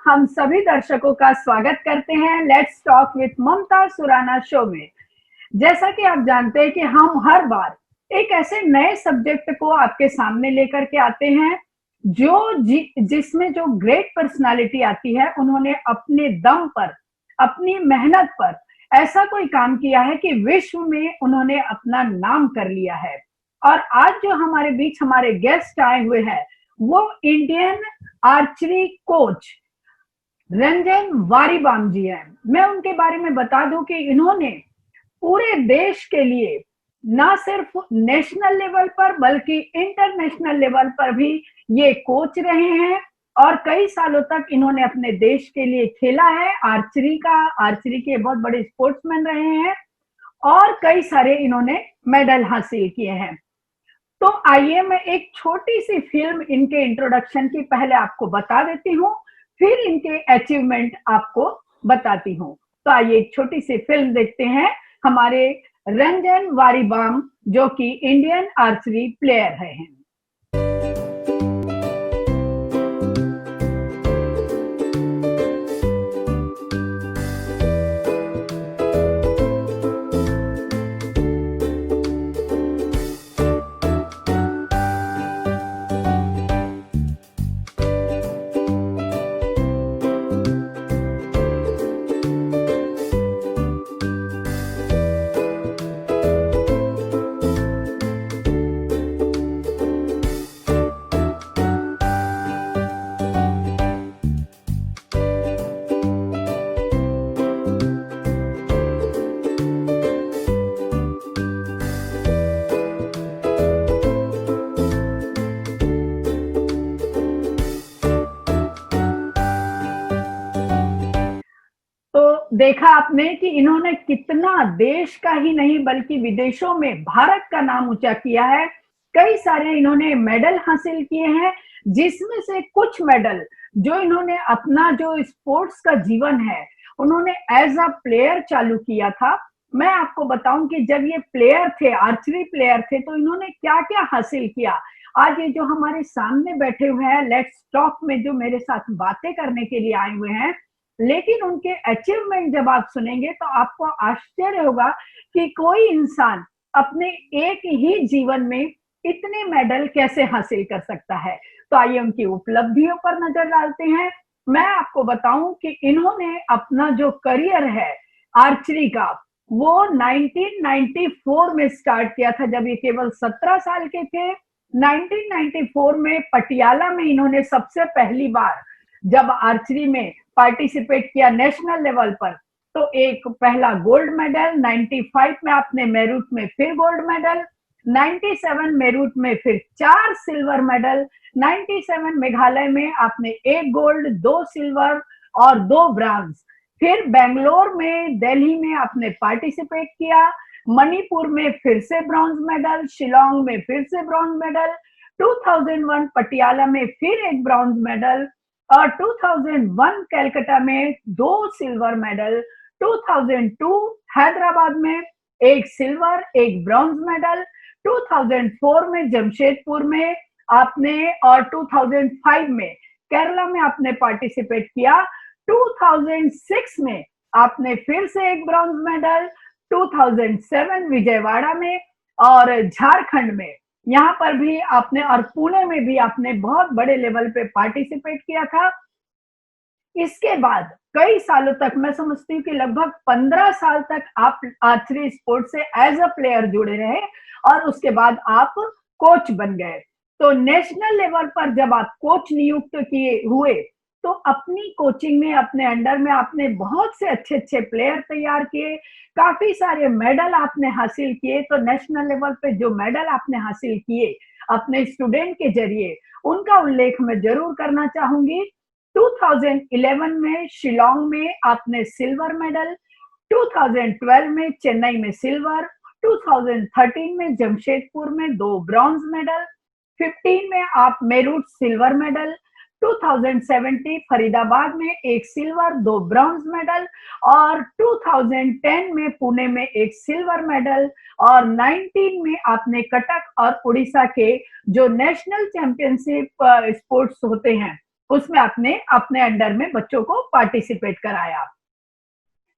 हम सभी दर्शकों का स्वागत करते हैं let's talk with Mamata Surana show में। जैसा कि आप जानते हैं कि हम हर बार एक ऐसे नए सब्जेक्ट को आपके सामने लेकर के आते हैं जिसमें जो ग्रेट पर्सनालिटी आती है, उन्होंने अपने दम पर, अपनी मेहनत पर ऐसा कोई काम किया है कि विश्व में उन्होंने अपना नाम कर लिया है। और आज जो हमारे बीच हमारे गेस्ट आए हुए हैं, वो इंडियन आर्चरी कोच रंजन वारीबाम जी हैं। मैं उनके बारे में बता दूं कि इन्होंने पूरे देश के लिए ना सिर्फ नेशनल लेवल पर बल्कि इंटरनेशनल लेवल पर भी ये कोच रहे हैं और कई सालों तक इन्होंने अपने देश के लिए खेला है। आर्चरी के बहुत बड़े स्पोर्ट्समैन रहे हैं और कई सारे इन्होंने मेडल हासिल किए हैं। तो आइए मैं एक छोटी सी फिल्म इनके इंट्रोडक्शन की पहले आपको बता देती हूँ, फिर इनके अचीवमेंट आपको बताती हूँ। तो आइए एक छोटी सी फिल्म देखते हैं हमारे रंजन वारीबाम, जो कि इंडियन आर्चरी प्लेयर हैं। तो देखा आपने कि इन्होंने कितना देश का ही नहीं बल्कि विदेशों में भारत का नाम ऊंचा किया है। कई सारे इन्होंने मेडल हासिल किए हैं, जिसमें से कुछ मेडल जो इन्होंने अपना जो स्पोर्ट्स का जीवन है, उन्होंने एज अ प्लेयर चालू किया था। मैं आपको बताऊं कि जब ये प्लेयर थे, आर्चरी प्लेयर थे, तो इन्होंने क्या क्या हासिल किया। आज ये जो हमारे सामने बैठे हुए हैं लेट्स टॉक में, जो मेरे साथ बातें करने के लिए आए हुए हैं, लेकिन उनके अचीवमेंट जब आप सुनेंगे तो आपको आश्चर्य होगा कि कोई इंसान अपने एक ही जीवन में इतने मेडल कैसे हासिल कर सकता है। तो आइए उनकी उपलब्धियों पर नजर डालते हैं। मैं आपको बताऊं कि इन्होंने अपना जो करियर है आर्चरी का, वो 1994 में स्टार्ट किया था, जब ये केवल 17 साल के थे। 1994 में पटियाला में इन्होंने सबसे पहली बार जब आर्चरी में पार्टिसिपेट किया नेशनल लेवल पर, तो एक पहला गोल्ड मेडल, 95 में आपने मेरूट में फिर गोल्ड मेडल, 97 मेरूट में फिर 4 सिल्वर मेडल, 97 मेघालय में आपने 1 गोल्ड, 2 सिल्वर और 2 ब्रांज। फिर बेंगलोर में, दिल्ली में आपने पार्टिसिपेट किया, मणिपुर में फिर से ब्रॉन्ज मेडल, शिलोंग में फिर से ब्रॉन्ज मेडल, 2001 पटियाला में फिर एक ब्रॉन्ज मेडल और 2001 कलकत्ता में 2 सिल्वर मेडल, 2002 हैदराबाद में 1 सिल्वर 1 ब्रॉन्ज मेडल, 2004 में जमशेदपुर में आपने और 2005 में केरला में आपने पार्टिसिपेट किया, 2006 में आपने फिर से एक ब्रॉन्ज मेडल, 2007 विजयवाड़ा में और झारखंड में, यहाँ पर भी आपने, और पुणे में भी आपने बहुत बड़े लेवल पे पार्टिसिपेट किया था। इसके बाद कई सालों तक, मैं समझती हूँ कि लगभग 15 साल तक आप आर्चरी स्पोर्ट से एज अ प्लेयर जुड़े रहे और उसके बाद आप कोच बन गए। तो नेशनल लेवल पर जब आप कोच नियुक्त किए हुए, तो अपनी कोचिंग में, अपने अंडर में आपने बहुत से अच्छे अच्छे प्लेयर तैयार किए, काफी सारे मेडल आपने हासिल किए। तो नेशनल लेवल पे जो मेडल आपने हासिल किए अपने स्टूडेंट के जरिए, उनका उल्लेख मैं जरूर करना चाहूंगी। 2011 में शिलोंग में आपने सिल्वर मेडल, 2012 में चेन्नई में सिल्वर, 2013 में जमशेदपुर में 2 ब्रॉन्ज मेडल, 15 में आप मेरूट सिल्वर मेडल, 2017 फरीदाबाद में 1 सिल्वर 2 ब्रॉन्ज मेडल और 2010 में पुणे में 1 सिल्वर मेडल और 19 में आपने कटक और उड़ीसा के जो नेशनल चैंपियनशिप स्पोर्ट्स होते हैं उसमें आपने अपने अंडर में बच्चों को पार्टिसिपेट कराया।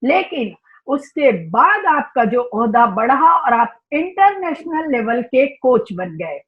लेकिन उसके बाद आपका जो ओहदा बढ़ा और आप इंटरनेशनल लेवल के कोच बन गए।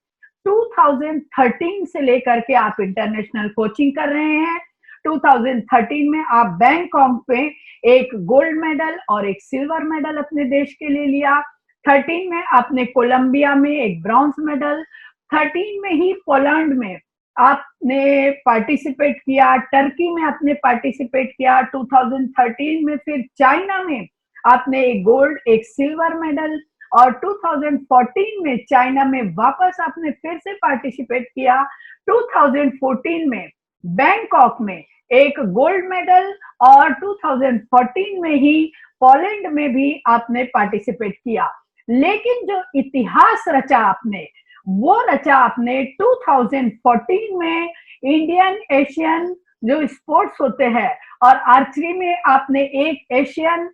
2013 से लेकर के आप इंटरनेशनल कोचिंग कर रहे हैं। 2013 में आप बैंकॉक में एक गोल्ड मेडल और एक सिल्वर मेडल अपने देश के लिए लिया। 13 में आपने कोलंबिया में एक ब्रॉन्ज मेडल, 13 में ही पोलैंड में आपने पार्टिसिपेट किया, टर्की में आपने पार्टिसिपेट किया, 2013 में फिर चाइना में आपने एक गोल्ड एक सिल्वर मेडल, और 2014 में चाइना में वापस आपने फिर से पार्टिसिपेट किया। 2014 में बैंकॉक में एक गोल्ड मेडल, और 2014 में ही पोलैंड में भी आपने पार्टिसिपेट किया। लेकिन जो इतिहास रचा आपने, वो रचा आपने 2014 में इंडियन एशियन जो स्पोर्ट्स होते हैं, और आर्चरी में आपने एक एशियन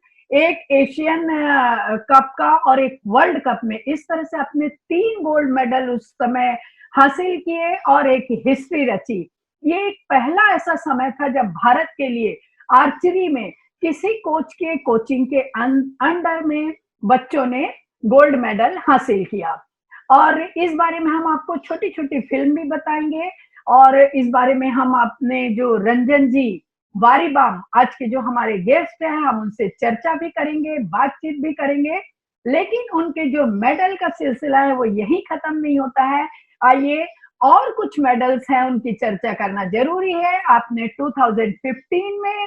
कप का और एक वर्ल्ड कप में, इस तरह से आपने 3 गोल्ड मेडल उस समय हासिल किए और एक हिस्ट्री रची। ये एक पहला ऐसा समय था जब भारत के लिए आर्चरी में किसी कोच के कोचिंग के अंडर में बच्चों ने गोल्ड मेडल हासिल किया। और इस बारे में हम आपको छोटी छोटी फिल्म भी बताएंगे, और इस बारे में हम अपने जो रंजन जी वारीबाम आज के जो हमारे गेस्ट हैं, हम उनसे चर्चा भी करेंगे, बातचीत भी करेंगे। लेकिन उनके जो मेडल का सिलसिला है वो यही खत्म नहीं होता है। आइए, और कुछ मेडल्स हैं उनकी चर्चा करना जरूरी है। आपने 2015 में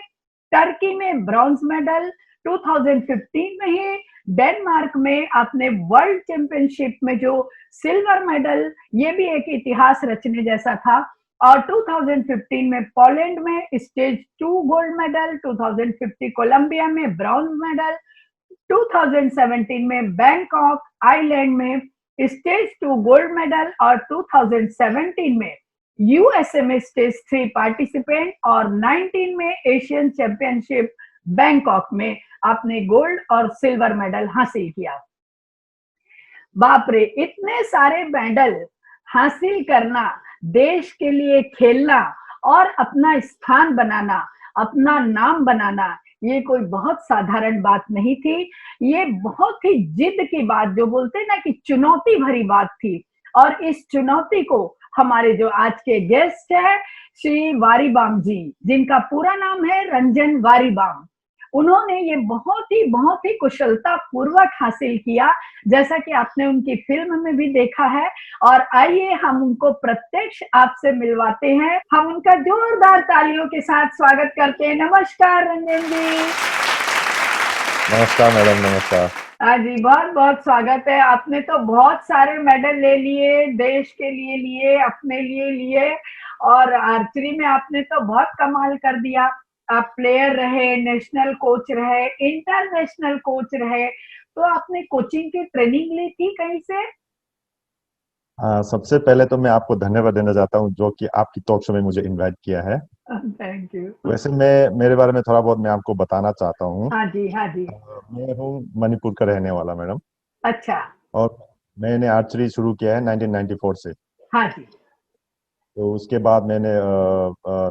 टर्की में ब्रॉन्ज मेडल, 2015 में ही डेनमार्क में आपने वर्ल्ड चैंपियनशिप में जो सिल्वर मेडल, ये भी एक इतिहास रचने जैसा था। और 2015 में पोलैंड में स्टेज 2 गोल्ड मेडल, 2050 कोलंबिया में ब्रॉन्ज मेडल, 2017 में बैंकॉक आइलैंड में स्टेज 2 गोल्ड मेडल, और 2017 में यूएसए में स्टेज 3 पार्टिसिपेंट, और 19 में एशियन चैंपियनशिप बैंकॉक में आपने गोल्ड और सिल्वर मेडल हासिल किया। बाप रे, इतने सारे मेडल हासिल करना, देश के लिए खेलना और अपना स्थान बनाना, अपना नाम बनाना, ये कोई बहुत साधारण बात नहीं थी। ये बहुत ही जिद की बात, जो बोलते हैं ना कि चुनौती भरी बात थी। और इस चुनौती को हमारे जो आज के गेस्ट हैं श्री वारीबाम जी, जिनका पूरा नाम है रंजन वारीबाम, उन्होंने ये बहुत ही कुशलता पूर्वक हासिल किया, जैसा कि आपने उनकी फिल्म में भी देखा है। और आइए हम उनको प्रत्यक्ष आपसे मिलवाते हैं। हम उनका जोरदार तालियों के साथ स्वागत करते हैं। नमस्कार रंजन जी। नमस्कार मैडम, नमस्कार। हाँ जी, बहुत बहुत स्वागत है। आपने तो बहुत सारे मेडल ले लिए, देश के लिए लिए, अपने लिए लिए, और आर्चरी में आपने तो बहुत कमाल कर दिया। आप प्लेयर रहे, नेशनल कोच रहे, इंटरनेशनल कोच रहे। तो आपने कोचिंग की ट्रेनिंग ली थी कहीं से? सबसे पहले तो मैं आपको धन्यवाद देना चाहता हूँ जो कि आपकी टॉक शो में मुझे इनवाइट किया है। Thank you. वैसे मैं मेरे बारे में थोड़ा बहुत मैं आपको बताना चाहता हूँ। हाँ जी, हाँ जी। मैं हूँ मणिपुर का रहने वाला मैडम, अच्छा। और मैंने आर्चरी शुरू किया है 1994 से। हाँ जी। तो उसके बाद मैंने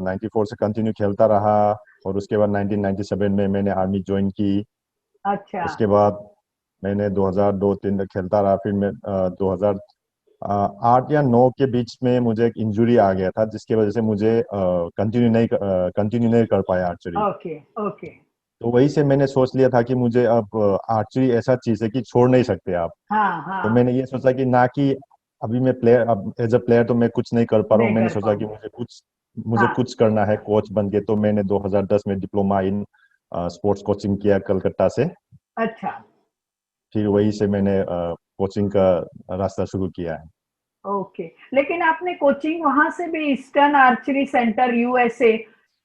94 से कंटिन्यू खेलता रहा, और उसके बाद 1997 में मैंने आर्मी ज्वाइन की। अच्छा। उसके बाद मैंने 2002-3 तक खेलता रहा। फिर मैं 2008 या 9 के बीच में मुझे एक इंजुरी आ गया था, जिसकी वजह से मुझे कंटिन्यू नहीं कर पाया आर्चरी। Okay, okay. तो वही से मैंने सोच लिया था कि मुझे अब आर्चरी ऐसा चीज है कि छोड़ नहीं सकते आप। हाँ, तो हाँ। मैंने ये सोचा कि ना कि अभी मैं प्लेयर, अब एज अ प्लेयर तो मैं कुछ नहीं कर पा रहा हूँ। नहीं मैंने कर सोचा कि पाऊंगा। मुझे हाँ। कुछ करना है कोच बन के। तो मैंने 2010 में डिप्लोमा इन स्पोर्ट्स कोचिंग किया कलकत्ता से। अच्छा। फिर वही से मैंने कोचिंग का रास्ता शुरू किया है। ओके, लेकिन आपने कोचिंग वहां से भी, ईस्टर्न आर्चरी सेंटर यूएसए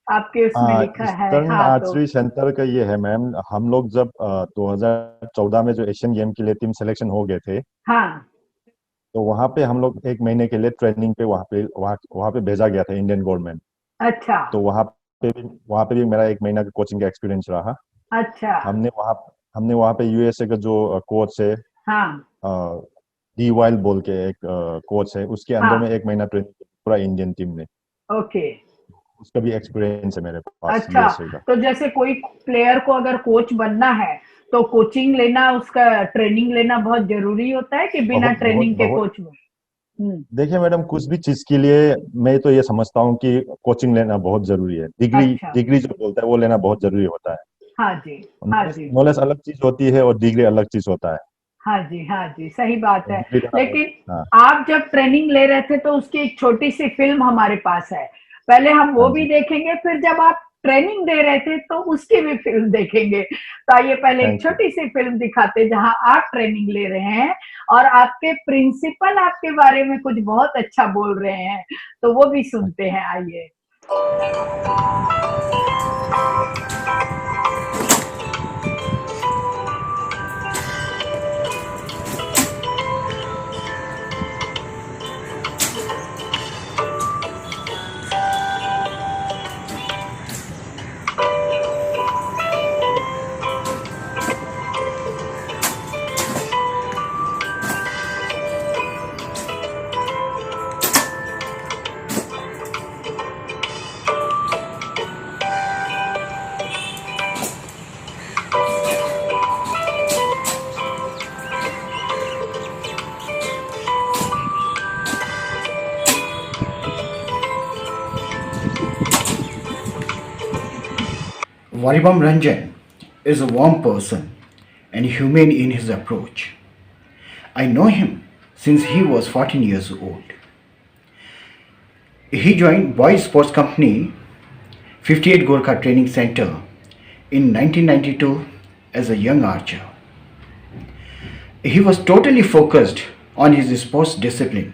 आपके उसमें लिखा है। ईस्टर्न हाँ, तो आर्चरी सेंटर का ये है मैम, हम लोग जब 2014 में जो एशियन गेम के लिए टीम सिलेक्शन हो गए थे, हाँ। तो वहाँ पे हम लोग एक महीने के लिए ट्रेनिंग पे वहाँ पे भेजा गया था इंडियन गवर्नमेंट। अच्छा, तो वहाँ पे भी मेरा एक महीना का कोचिंग का एक्सपीरियंस रहा। अच्छा। हमने वहाँ हमने वहाँ पे यूएसए का जो कोच है, हाँ, डी वाइल बोल के एक कोच है, उसके अंडर में हाँ। एक महीना ट्रेनिंग पूरा इंडियन टीम ने। ओके। उसका भी एक्सपीरियंस है मेरे पास अच्छा, यूएसए का। तो जैसे कोई प्लेयर को अगर कोच बनना है तो कोचिंग लेना, उसका ट्रेनिंग लेना बहुत जरूरी होता है कि बिना बहुत बहुत ट्रेनिंग के बहुत कोच में? हम्म। देखिए मैडम, कुछ भी चीज के लिए मैं तो ये समझता हूँ कि कोचिंग लेना बहुत जरूरी है। डिग्री अच्छा। डिग्री जो बोलता है वो लेना बहुत जरूरी होता है। हाँ जी। हाँ नॉलेज जी। नॉलेज अलग चीज होती है और डिग्री अलग चीज होता है। हाँ जी। हाँ जी, सही बात तो है। डिग्री लेना बहुत। लेकिन हाँ। आप जब ट्रेनिंग ले रहे थे तो उसकी एक छोटी सी फिल्म हमारे पास है। पहले हम वो हाँ भी जी। देखेंगे, फिर जब आप ट्रेनिंग दे रहे थे तो उसकी भी फिल्म देखेंगे। तो आइए पहले एक थैंक यू। छोटी सी फिल्म दिखाते जहां आप ट्रेनिंग ले रहे हैं और आपके प्रिंसिपल आपके बारे में कुछ बहुत अच्छा बोल रहे हैं, तो वो भी सुनते हैं, आइए। Varibam Ranjan is a warm person and humane in his approach. I know him since he was 14 years old. He joined Boys Sports Company 58 Gorkha Training Center in 1992 as a young archer. He was totally focused on his sports discipline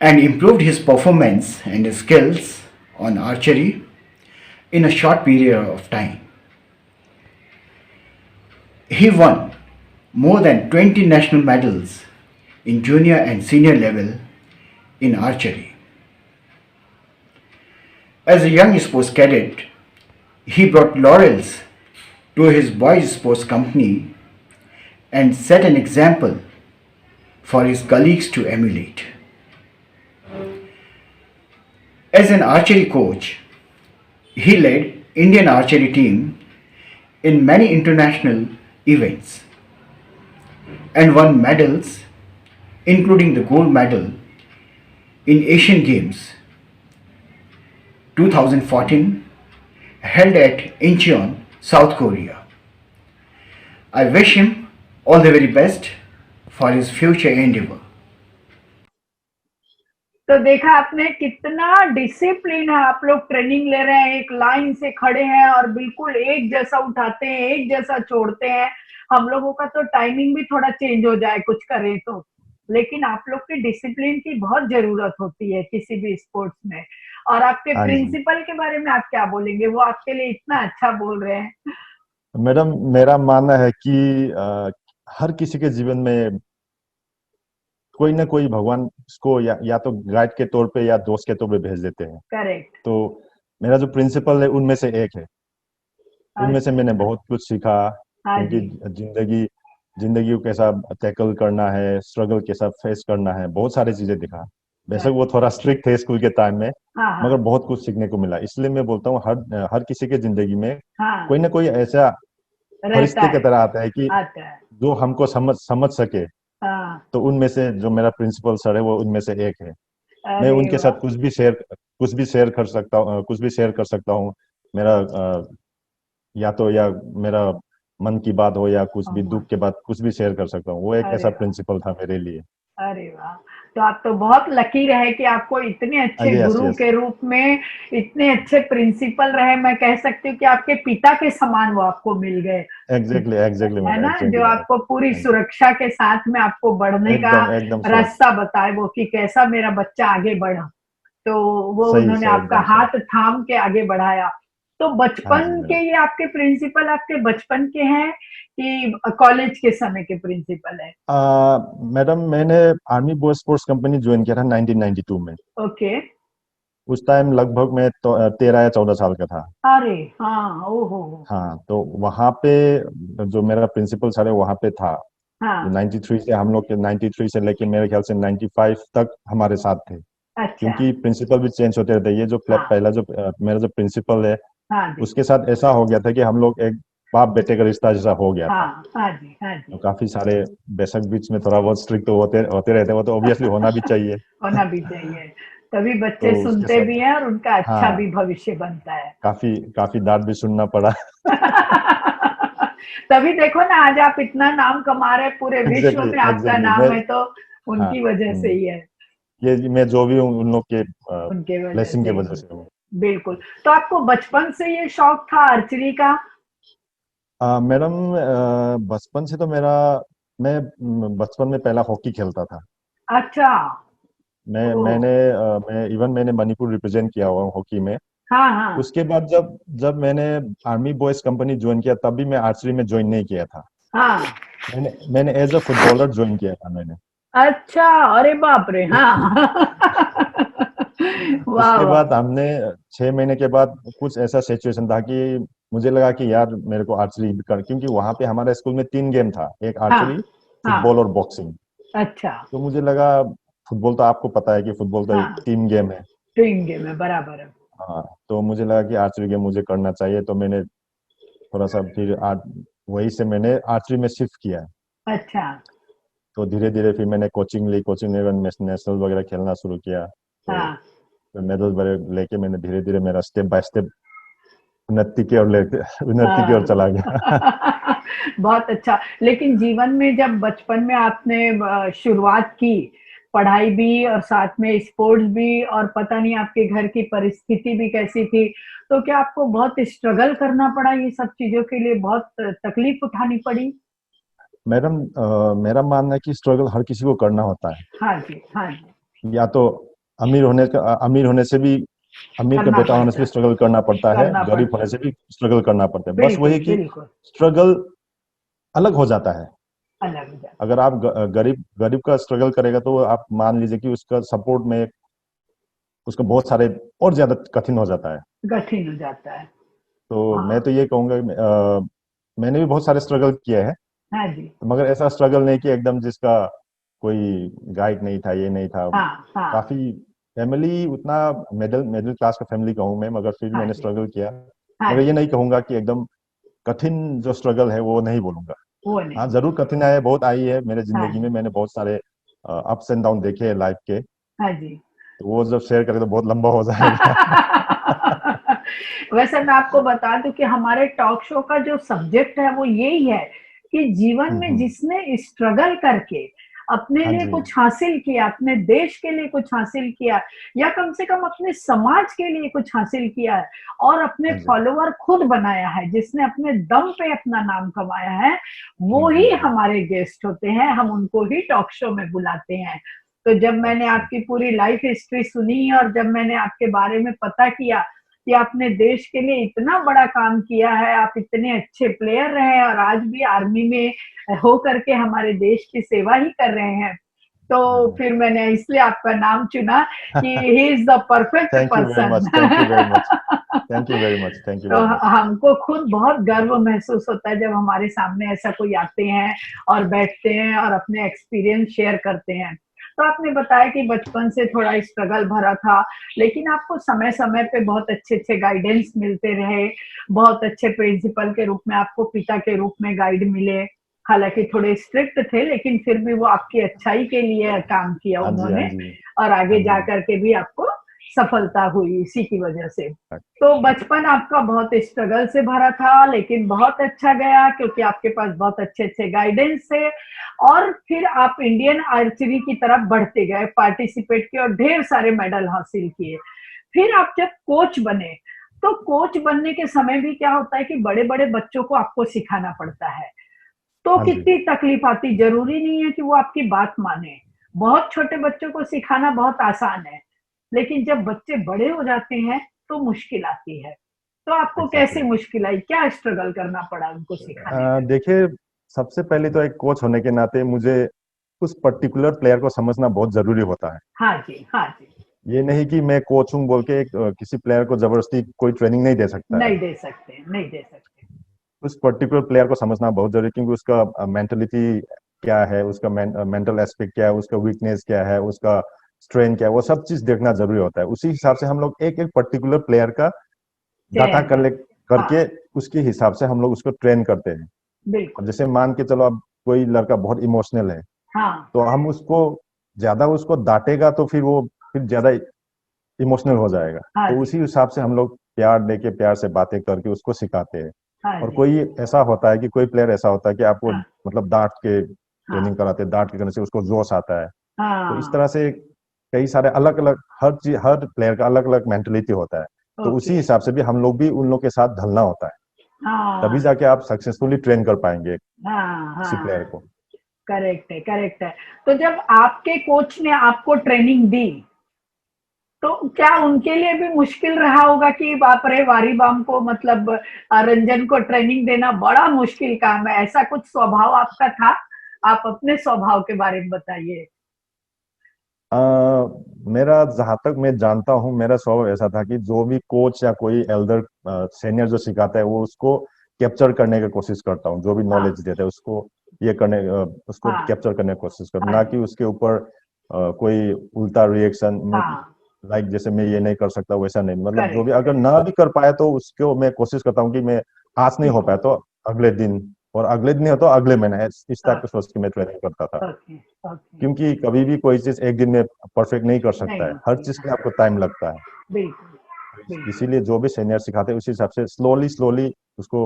and improved his performance and skills on archery in a short period of time. He won more than 20 national medals in junior and senior level in archery. As a young sports cadet, he brought laurels to his boys' sports company and set an example for his colleagues to emulate. As an archery coach, he led Indian archery team in many international events and won medals including the gold medal in Asian Games 2014 held at Incheon, South Korea. I wish him all the very best for his future endeavor. तो देखा आपने कितना discipline है, आप लोग training ले रहे हैं, एक लाइन से खड़े हैं और बिल्कुल एक जैसा उठाते हैं, एक जैसा छोड़ते हैं। हम लोगों का तो टाइमिंग भी थोड़ा चेंज हो जाए कुछ करें तो, लेकिन आप लोग की डिसिप्लिन की बहुत जरूरत होती है किसी भी स्पोर्ट्स में। और आपके हाँ जी प्रिंसिपल के बारे में आप क्या बोलेंगे, वो आपके लिए इतना अच्छा बोल रहे हैं? मैडम, मेरा मानना है कि हर किसी के जीवन में कोई ना कोई भगवान उसको या तो गाइड के तौर पे या दोस्त के तौर पे भेज देते हैं। करेक्ट। तो मेरा जो प्रिंसिपल है उनमें से एक है। उनमें से मैंने बहुत कुछ सीखा, हाँ क्योंकि जी। जिंदगी जिंदगी को कैसा टैकल करना है, स्ट्रगल कैसा फेस करना है, बहुत सारी चीजें दिखा। बेशक वो थोड़ा स्ट्रिक्ट थे स्कूल के टाइम में, हाँ मगर हाँ। बहुत कुछ सीखने को मिला। इसलिए मैं बोलता हूँ हर हर किसी के जिंदगी में हाँ, कोई ना कोई ऐसा रहता फरिश्ते की है। तरह आता है कि आता है। जो हमको समझ समझ सके। हाँ। तो उनमें से जो मेरा प्रिंसिपल सर है वो उनमें से एक है। मैं अरे उनके साथ वाह। कुछ भी शेयर कर सकता हूँ, कुछ भी शेयर कर सकता हूँ। मेरा या मेरा मन की बात हो या कुछ भी हाँ, दुख के बाद कुछ भी शेयर कर सकता हूँ। वो एक अरे ऐसा वाह। प्रिंसिपल था मेरे लिए। अरे वाह! तो आप तो बहुत लकी रहे कि आपको इतने अच्छे यस गुरु यस। के रूप में इतने अच्छे प्रिंसिपल रहे। मैं कह सकती हूँ कि आपके पिता के समान वो आपको मिल गए। एग्जैक्टली एग्जैक्टली है मैडम, ना? जो एग्जैक्टली मैडम। आपको पूरी हाँ जी। सुरक्षा के साथ में आपको बढ़ने का एकदम एकदम सही। रास्ता बताए, वो कि कैसा मेरा बच्चा आगे बढ़ा। तो वो सही उन्होंने सही, आपका एकदम सही। हाथ थाम के आगे बढ़ाया। तो हाँ जी बचपन के मैडम। ये आपके प्रिंसिपल आपके बचपन के हैं कि कॉलेज के समय के प्रिंसिपल हैं? मैडम, मैंने army boy sports company join किया था 1992 में। ओके। उस टाइम लगभग मैं तो 13 या 14 साल का था। अरे! हाँ, ओहो! हाँ, तो वहाँ पे जो मेरा प्रिंसिपल सर है वहाँ पे था। जो हाँ, 93 से हम लोग के 93 से लेके मेरे ख्याल से 95 तक हमारे साथ थे। अच्छा। क्योंकि प्रिंसिपल भी चेंज होते रहते हैं। ये जो हाँ पहला जो मेरा जो प्रिंसिपल है, हाँ जी। उसके साथ ऐसा हो गया था कि हम लोग एक बाप बेटे का रिश्ता जैसा हो गया था। हाँ हाँ जी, हाँ तो जी। काफी सारे, बेशक बीच में थोड़ा बहुत स्ट्रिक्ट तो होते होते रहते हैं, वो तो ऑब्वियसली होना भी चाहिए। होना भी चाहिए, तभी बच्चे तो उसके सुनते साथ भी हैं और उनका अच्छा हाँ, भी भविष्य बनता है। काफी काफी डांट भी सुनना पड़ा। तभी देखो ना, आज आप इतना नाम कमा रहे हैं, पूरे विश्व एग्जैक्टली में आपका एग्जैक्टली नाम मैं, है, तो हाँ, उनकी वजह से ही है। ये मैं जो भी हूँ उन लोग के उनके वजह ब्लेसिंग से की ही वजह है। से हूँ। बिल्कुल। तो आपको बचपन से ये शौक था आर्चरी का? मैडम, बचपन से तो मेरा, मैं बचपन में पहला हॉकी खेलता था। अच्छा। मैं ओह। मैंने मैं इवन मैंने मणिपुर रिप्रेजेंट किया हुआ हूँ हॉकी में। हाँ हाँ। उसके बाद जब जब मैंने आर्मी बॉयज कंपनी ज्वाइन किया, तब भी मैं आर्चरी में ज्वाइन नहीं किया था। हाँ। मैंने मैंने एज अ फुटबॉलर ज्वाइन किया था मैंने। अच्छा, अरे बाप रे, हाँ। वाह उसके वाह। बाद हमने 6 महीने के बाद कुछ ऐसा सिचुएशन था कि मुझे लगा कि यार मेरे को आर्चरी कर, क्योंकि वहां पे हमारे स्कूल में 3 गेम था, एक हाँ आर्चरी, हाँ। फुटबॉल और बॉक्सिंग। अच्छा। तो मुझे लगा, फुटबॉल तो आपको पता है कि फुटबॉल तो एक हाँ, टीम गेम है। टीम गेम है, बराबर है। हाँ, तो मुझे लगा कि आर्चरी गेम मुझे करना चाहिए, तो मैंने थोड़ा सा फिर वही से मैंने आर्चरी में शिफ्ट किया। अच्छा। तो धीरे धीरे फिर मैंने कोचिंग ली, कोचिंग लेकर नेशनल वगैरह खेलना शुरू किया। तो हाँ। मेडल वगैरह लेके मैंने धीरे धीरे मेरा स्टेप बाय स्टेप उन्नति की ओर उन्नति की ओर हाँ। चला गया। बहुत अच्छा। लेकिन जीवन में जब बचपन में आपने शुरुआत की, पढ़ाई भी और साथ में स्पोर्ट्स भी, और पता नहीं आपके घर की परिस्थिति भी कैसी थी, तो क्या आपको बहुत स्ट्रगल करना पड़ा, ये सब चीजों के लिए बहुत तकलीफ उठानी पड़ी? मैडम, मेरा मानना है कि स्ट्रगल हर किसी को करना होता है। हाँ जी, हाँ जी। या तो अमीर होने से भी, अमीर का करना बेटा होने से पड़ता भी है। स्ट्रगल करना पड़ता है, करना गरीब पड़ता होने है। से भी स्ट्रगल करना पड़ता है। बस बिल्कुल वही कि बिल्कुल। स्ट्रगल अलग हो जाता है। अलग हो जाता अगर आप गरीब गरीब का स्ट्रगल करेगा, तो आप मान लीजिए कि उसका सपोर्ट में उसका बहुत सारे और ज्यादा कठिन हो जाता है। है, कठिन हो जाता है। तो मैं हाँ। तो ये कहूंगा, मैंने भी बहुत सारे स्ट्रगल किए हैं, हाँ जी। मगर ऐसा स्ट्रगल नहीं कि एकदम जिसका कोई गाइड नहीं था, ये नहीं था। हाँ हाँ। काफी फैमिली उतना मिडिल मिडिल क्लास का फैमिली कहूँ मैं, मगर फिर भी हाँ मैंने जी। स्ट्रगल किया। हाँ मगर ये जी। नहीं कहूंगा कि एकदम कठिन जो स्ट्रगल है वो नहीं बोलूंगा। वो हाँ, नहीं। जरूर कठिनाई बहुत आई है मेरे हाँ जिंदगी में, जी। मैंने बहुत सारे अप्स एंड डाउन देखे हैं लाइफ के। हाँ जी। तो वो जब शेयर करें तो बहुत लंबा हो जाएगा। वैसे मैं आपको बता दूं कि हमारे टॉक शो का जो सब्जेक्ट है वो यही है कि जीवन में हम्म। जिसने स्ट्रगल करके अपने हाँ लिए जी, कुछ हासिल किया, अपने देश के लिए कुछ हासिल किया, या कम से कम अपने समाज के लिए कुछ हासिल किया है, और अपने हाँ जी। फॉलोवर खुद बनाया है, जिसने अपने दम पे अपना नाम कमाया है, वो जी ही जी। हमारे गेस्ट होते हैं, हम उनको ही टॉक शो में बुलाते हैं। तो जब मैंने अच्छा। आपकी पूरी लाइफ हिस्ट्री सुनी और जब मैंने आपके बारे में पता किया कि आपने देश के लिए इतना बड़ा काम किया है, आप इतने अच्छे प्लेयर रहे और आज भी आर्मी में हो करके हमारे देश की सेवा ही कर रहे हैं, तो फिर मैंने इसलिए आपका नाम चुना कि he is the perfect thank you very person. Much, thank you very much, thank you very much, thank you तो वेरी मच। हमको खुद बहुत गर्व महसूस होता है जब हमारे सामने ऐसा कोई आते हैं और बैठते हैं और अपने एक्सपीरियंस शेयर करते हैं। तो आपने बताया कि बचपन से थोड़ा स्ट्रगल भरा था, लेकिन आपको समय समय पे बहुत अच्छे अच्छे गाइडेंस मिलते रहे, बहुत अच्छे प्रिंसिपल के रूप में आपको पिता के रूप में गाइड मिले, हालांकि थोड़े स्ट्रिक्ट थे लेकिन फिर भी वो आपकी अच्छाई के लिए काम किया हाँ जी, हाँ उन्होंने, जी, और हाँ आगे जा जी। करके भी आपको सफलता हुई इसी की वजह से। तो बचपन आपका बहुत स्ट्रगल से भरा था, लेकिन बहुत अच्छा गया क्योंकि आपके पास बहुत अच्छे अच्छे गाइडेंस थे, और फिर आप इंडियन आर्चरी की तरफ बढ़ते गए, पार्टिसिपेट किए और ढेर सारे मेडल हासिल किए। फिर आप जब कोच बने, तो कोच बनने के समय भी क्या होता है कि बड़े बड़े बच्चों को आपको सिखाना पड़ता है, तो हाँ जी। कितनी तकलीफ आती, जरूरी नहीं है कि वो आपकी बात माने। बहुत छोटे बच्चों को सिखाना बहुत आसान है, लेकिन जब बच्चे बड़े हो जाते हैं तो मुश्किल आती है। तो आपको कैसे एग्जैक्टली। मुश्किल आई, क्या स्ट्रगल करना पड़ा उनको सिखाने में? देखिए, सबसे पहले तो एक कोच होने के नाते मुझे उस पर्टिकुलर प्लेयर को समझना बहुत जरूरी होता है। हाँ जी, हाँ जी। ये नहीं कि मैं कोच हूँ बोल के किसी प्लेयर को जबरदस्ती कोई ट्रेनिंग नहीं दे सकता है। नहीं दे सकते, नहीं दे सकते। उस पर्टिकुलर प्लेयर को समझना बहुत जरूरी है, क्योंकि उसका मेंटलिटी क्या है, उसका मेंटल एस्पेक्ट क्या है, उसका वीकनेस क्या है, उसका स्ट्रेन क्या है, वो सब चीज देखना जरूरी होता है। उसी हिसाब से हम लोग एक एक पर्टिकुलर प्लेयर का डाटा चयन। कलेक्ट हाँ, करके उसके हिसाब से हम लोग उसको ट्रेन करते हैं। अब बिल्कुल। जैसे मान के चलो, अब कोई लड़का बहुत इमोशनल है, हाँ, तो हम उसको ज्यादा उसको डांटेगा तो फिर वो फिर ज्यादा इमोशनल हो जाएगा। हाँ तो जी, उसी हिसाब से हम लोग प्यार देके, प्यार से बातें करके उसको सिखाते हैं। हाँ और जी, कोई ऐसा होता है कि कोई प्लेयर ऐसा होता है कि आपको हाँ, मतलब डांट के हाँ, ट्रेनिंग कराते हैं, डांट के करने से उसको जोश आता है। तो इस हाँ, तरह से कई सारे अलग अलग, हर चीज, हर प्लेयर का अलग अलग मेंटेलिटी होता है। तो उसी ओके, हिसाब से भी हम लोग भी उन लोग के साथ ढलना होता है, तभी हाँ, जाके आप सक्सेसफुली ट्रेन कर पाएंगे हाँ, किसी प्लेयर हाँ, को। करेक्ट है, करेक्ट है। तो जब आपके कोच ने आपको ट्रेनिंग दी, तो क्या उनके लिए भी मुश्किल रहा होगा कि बाप रे, वारीबाम को मतलब रंजन को ट्रेनिंग देना बड़ा मुश्किल काम है, ऐसा कुछ स्वभाव आपका था? आप अपने स्वभाव के बारे में बताइए। आ, मेरा जहां तक मैं जानता हूँ, मेरा स्वभाव ऐसा था कि जो भी कोच या कोई एल्डर सीनियर जो सिखाता है वो उसको कैप्चर करने की कोशिश करता हूँ। जो भी हाँ, नॉलेज देता है उसको ये करने उसको हाँ, कैप्चर करने की कोशिश करता हूँ, हाँ ना जी, कि उसके ऊपर कोई उल्टा रिएक्शन, हाँ, लाइक जैसे मैं ये नहीं कर सकता वैसा नहीं। मतलब जो भी करेक्ट, अगर ना भी कर पाया तो उसको मैं कोशिश करता हूँ कि मैं आज नहीं हो बिल्कुल, पाया तो अगले दिन, और अगले दिन नहीं हो तो अगले महीने, इस टाइप का ओके, सोच के मैं ट्रेनिंग करता था। ओके, ओके, क्योंकि कभी भी कोई चीज एक दिन में परफेक्ट नहीं कर सकता नहीं है, हर होती चीज है, के लिए आपको टाइम लगता है। बिल्कुल, बिल्कुल, इसीलिए जो भी सीनियर सिखाते हैं उसी हिसाब से स्लोली स्लोली उसको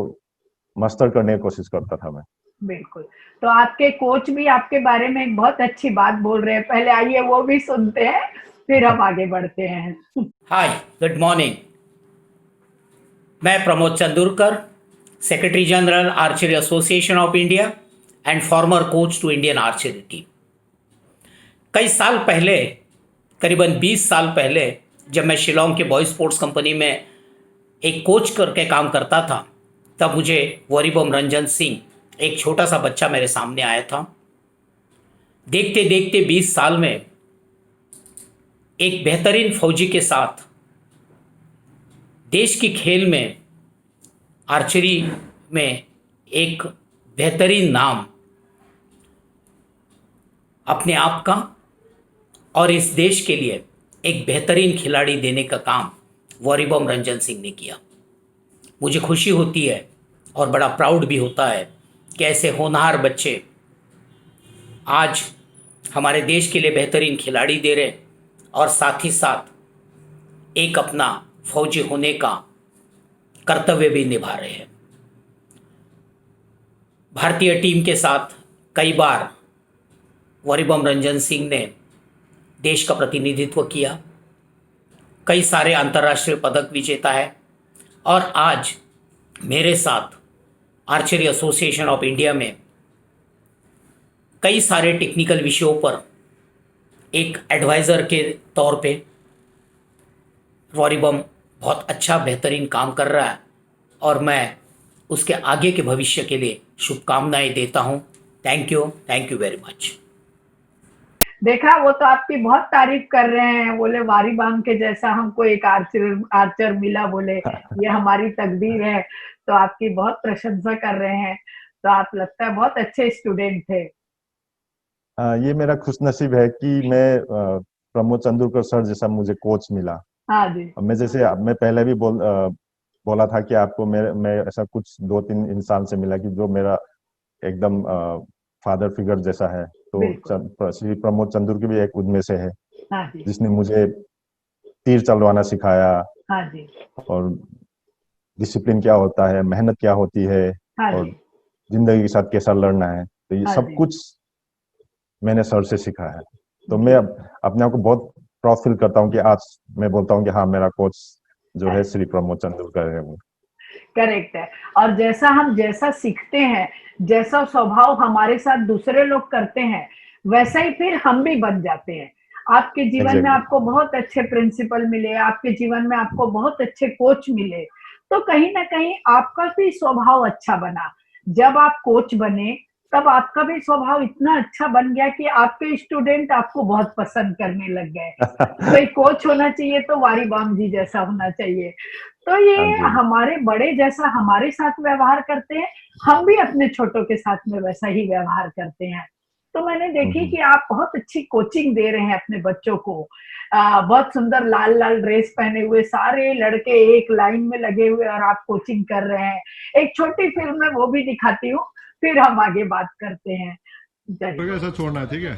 मास्टर करने की कोशिश करता था मैं। बिल्कुल। तो आपके कोच भी आपके बारे में एक बहुत अच्छी बात बोल रहे हैं, पहले आइए वो भी सुनते हैं, फिर हम आगे बढ़ते हैं। Hi, good morning. मैं Pramod Chandurkar, secretary general archery association of India and former coach to Indian archery team. कई साल पहले, करीबन 20 साल पहले, जब मैं शिलोंग के बॉय स्पोर्ट्स कंपनी में एक कोच करके काम करता था, तब मुझे वॉरीबॉम रंजन सिंह, एक छोटा सा बच्चा मेरे सामने आया था। देखते देखते 20 साल में एक बेहतरीन फौजी के साथ देश की खेल में, आर्चरी में एक बेहतरीन नाम अपने आप का और इस देश के लिए एक बेहतरीन खिलाड़ी देने का काम वॉरीबॉम रंजन सिंह ने किया। मुझे खुशी होती है और बड़ा प्राउड भी होता है कि ऐसे होनहार बच्चे आज हमारे देश के लिए बेहतरीन खिलाड़ी दे रहे और साथ ही साथ एक अपना फौजी होने का कर्तव्य भी निभा रहे हैं। भारतीय टीम के साथ कई बार वॉरीबॉम रंजन सिंह ने देश का प्रतिनिधित्व किया, कई सारे अंतर्राष्ट्रीय पदक विजेता है और आज मेरे साथ आर्चरी एसोसिएशन ऑफ इंडिया में कई सारे टेक्निकल विषयों पर एक एडवाइज़र के तौर पे वॉरीबॉम बहुत अच्छा बेहतरीन काम कर रहा है और मैं उसके आगे के भविष्य के लिए शुभकामनाएं देता हूं। Thank you very much. देखा, वो तो आपकी बहुत तारीफ कर रहे हैं, बोले वारीबाम के जैसा हमको एक आर्चर आर्चर मिला, बोले ये हमारी तकदीर है। तो आपकी बहुत प्रशंसा कर रहे हैं। तो आप लगता है बहुत अच्छे स्टूडेंट थे। ये मेरा खुशनसीब है कि मैं प्रमोद चंदूरकर सर जैसा मुझे कोच मिला। हाँ जी, अब मैं जैसे मैं पहले भी बोला था कि आपको मैं ऐसा कुछ दो तीन इंसान से मिला कि जो मेरा एकदम फादर फिगर जैसा है। तो बिल्कुल, श्री प्रमोद चंदूर की भी एक उनमें से है, हाँ जी, जिसने मुझे तीर चलवाना सिखाया, हाँ जी, और डिसिप्लिन क्या होता है, मेहनत क्या होती है, हाँ और जी, जिंदगी के साथ कैसा लड़ना है। तो ये हाँ सब जी, कुछ मैंने सर से सीखा है। तो मैं जी, अपने आप को बहुत प्राउड फील करता हूँ कि आज मैं बोलता हूँ कि हाँ, मेरा कोच जो है श्री प्रमोद चंदूरकर है वो। करेक्ट है। और जैसा हम जैसा सीखते हैं, जैसा स्वभाव हमारे साथ दूसरे लोग करते हैं, वैसा ही फिर हम भी बन जाते हैं। आपके जीवन में एग्जैक्टली। आपको बहुत अच्छे प्रिंसिपल मिले, आपके जीवन में आपको बहुत अच्छे कोच मिले, तो कहीं ना कहीं आपका भी स्वभाव अच्छा बना। जब आप कोच बने, तब आपका भी स्वभाव इतना अच्छा बन गया कि आपके स्टूडेंट आपको बहुत पसंद करने लग गए। कोई कोच होना चाहिए तो वारीबाम जी जैसा होना चाहिए। तो हाँ ये जी। हमारे बड़े जैसा हमारे साथ व्यवहार करते हैं, हम भी अपने छोटों के साथ में वैसा ही व्यवहार करते हैं। तो मैंने देखी कि आप बहुत अच्छी कोचिंग दे रहे हैं अपने बच्चों को। बहुत सुंदर लाल लाल ड्रेस पहने हुए सारे लड़के एक लाइन में लगे हुए और आप कोचिंग कर रहे हैं। एक छोटी फिल्म में वो भी दिखाती हूँ, फिर हम आगे बात करते हैं। चलिए। ऐसा छोड़ना है, ठीक है।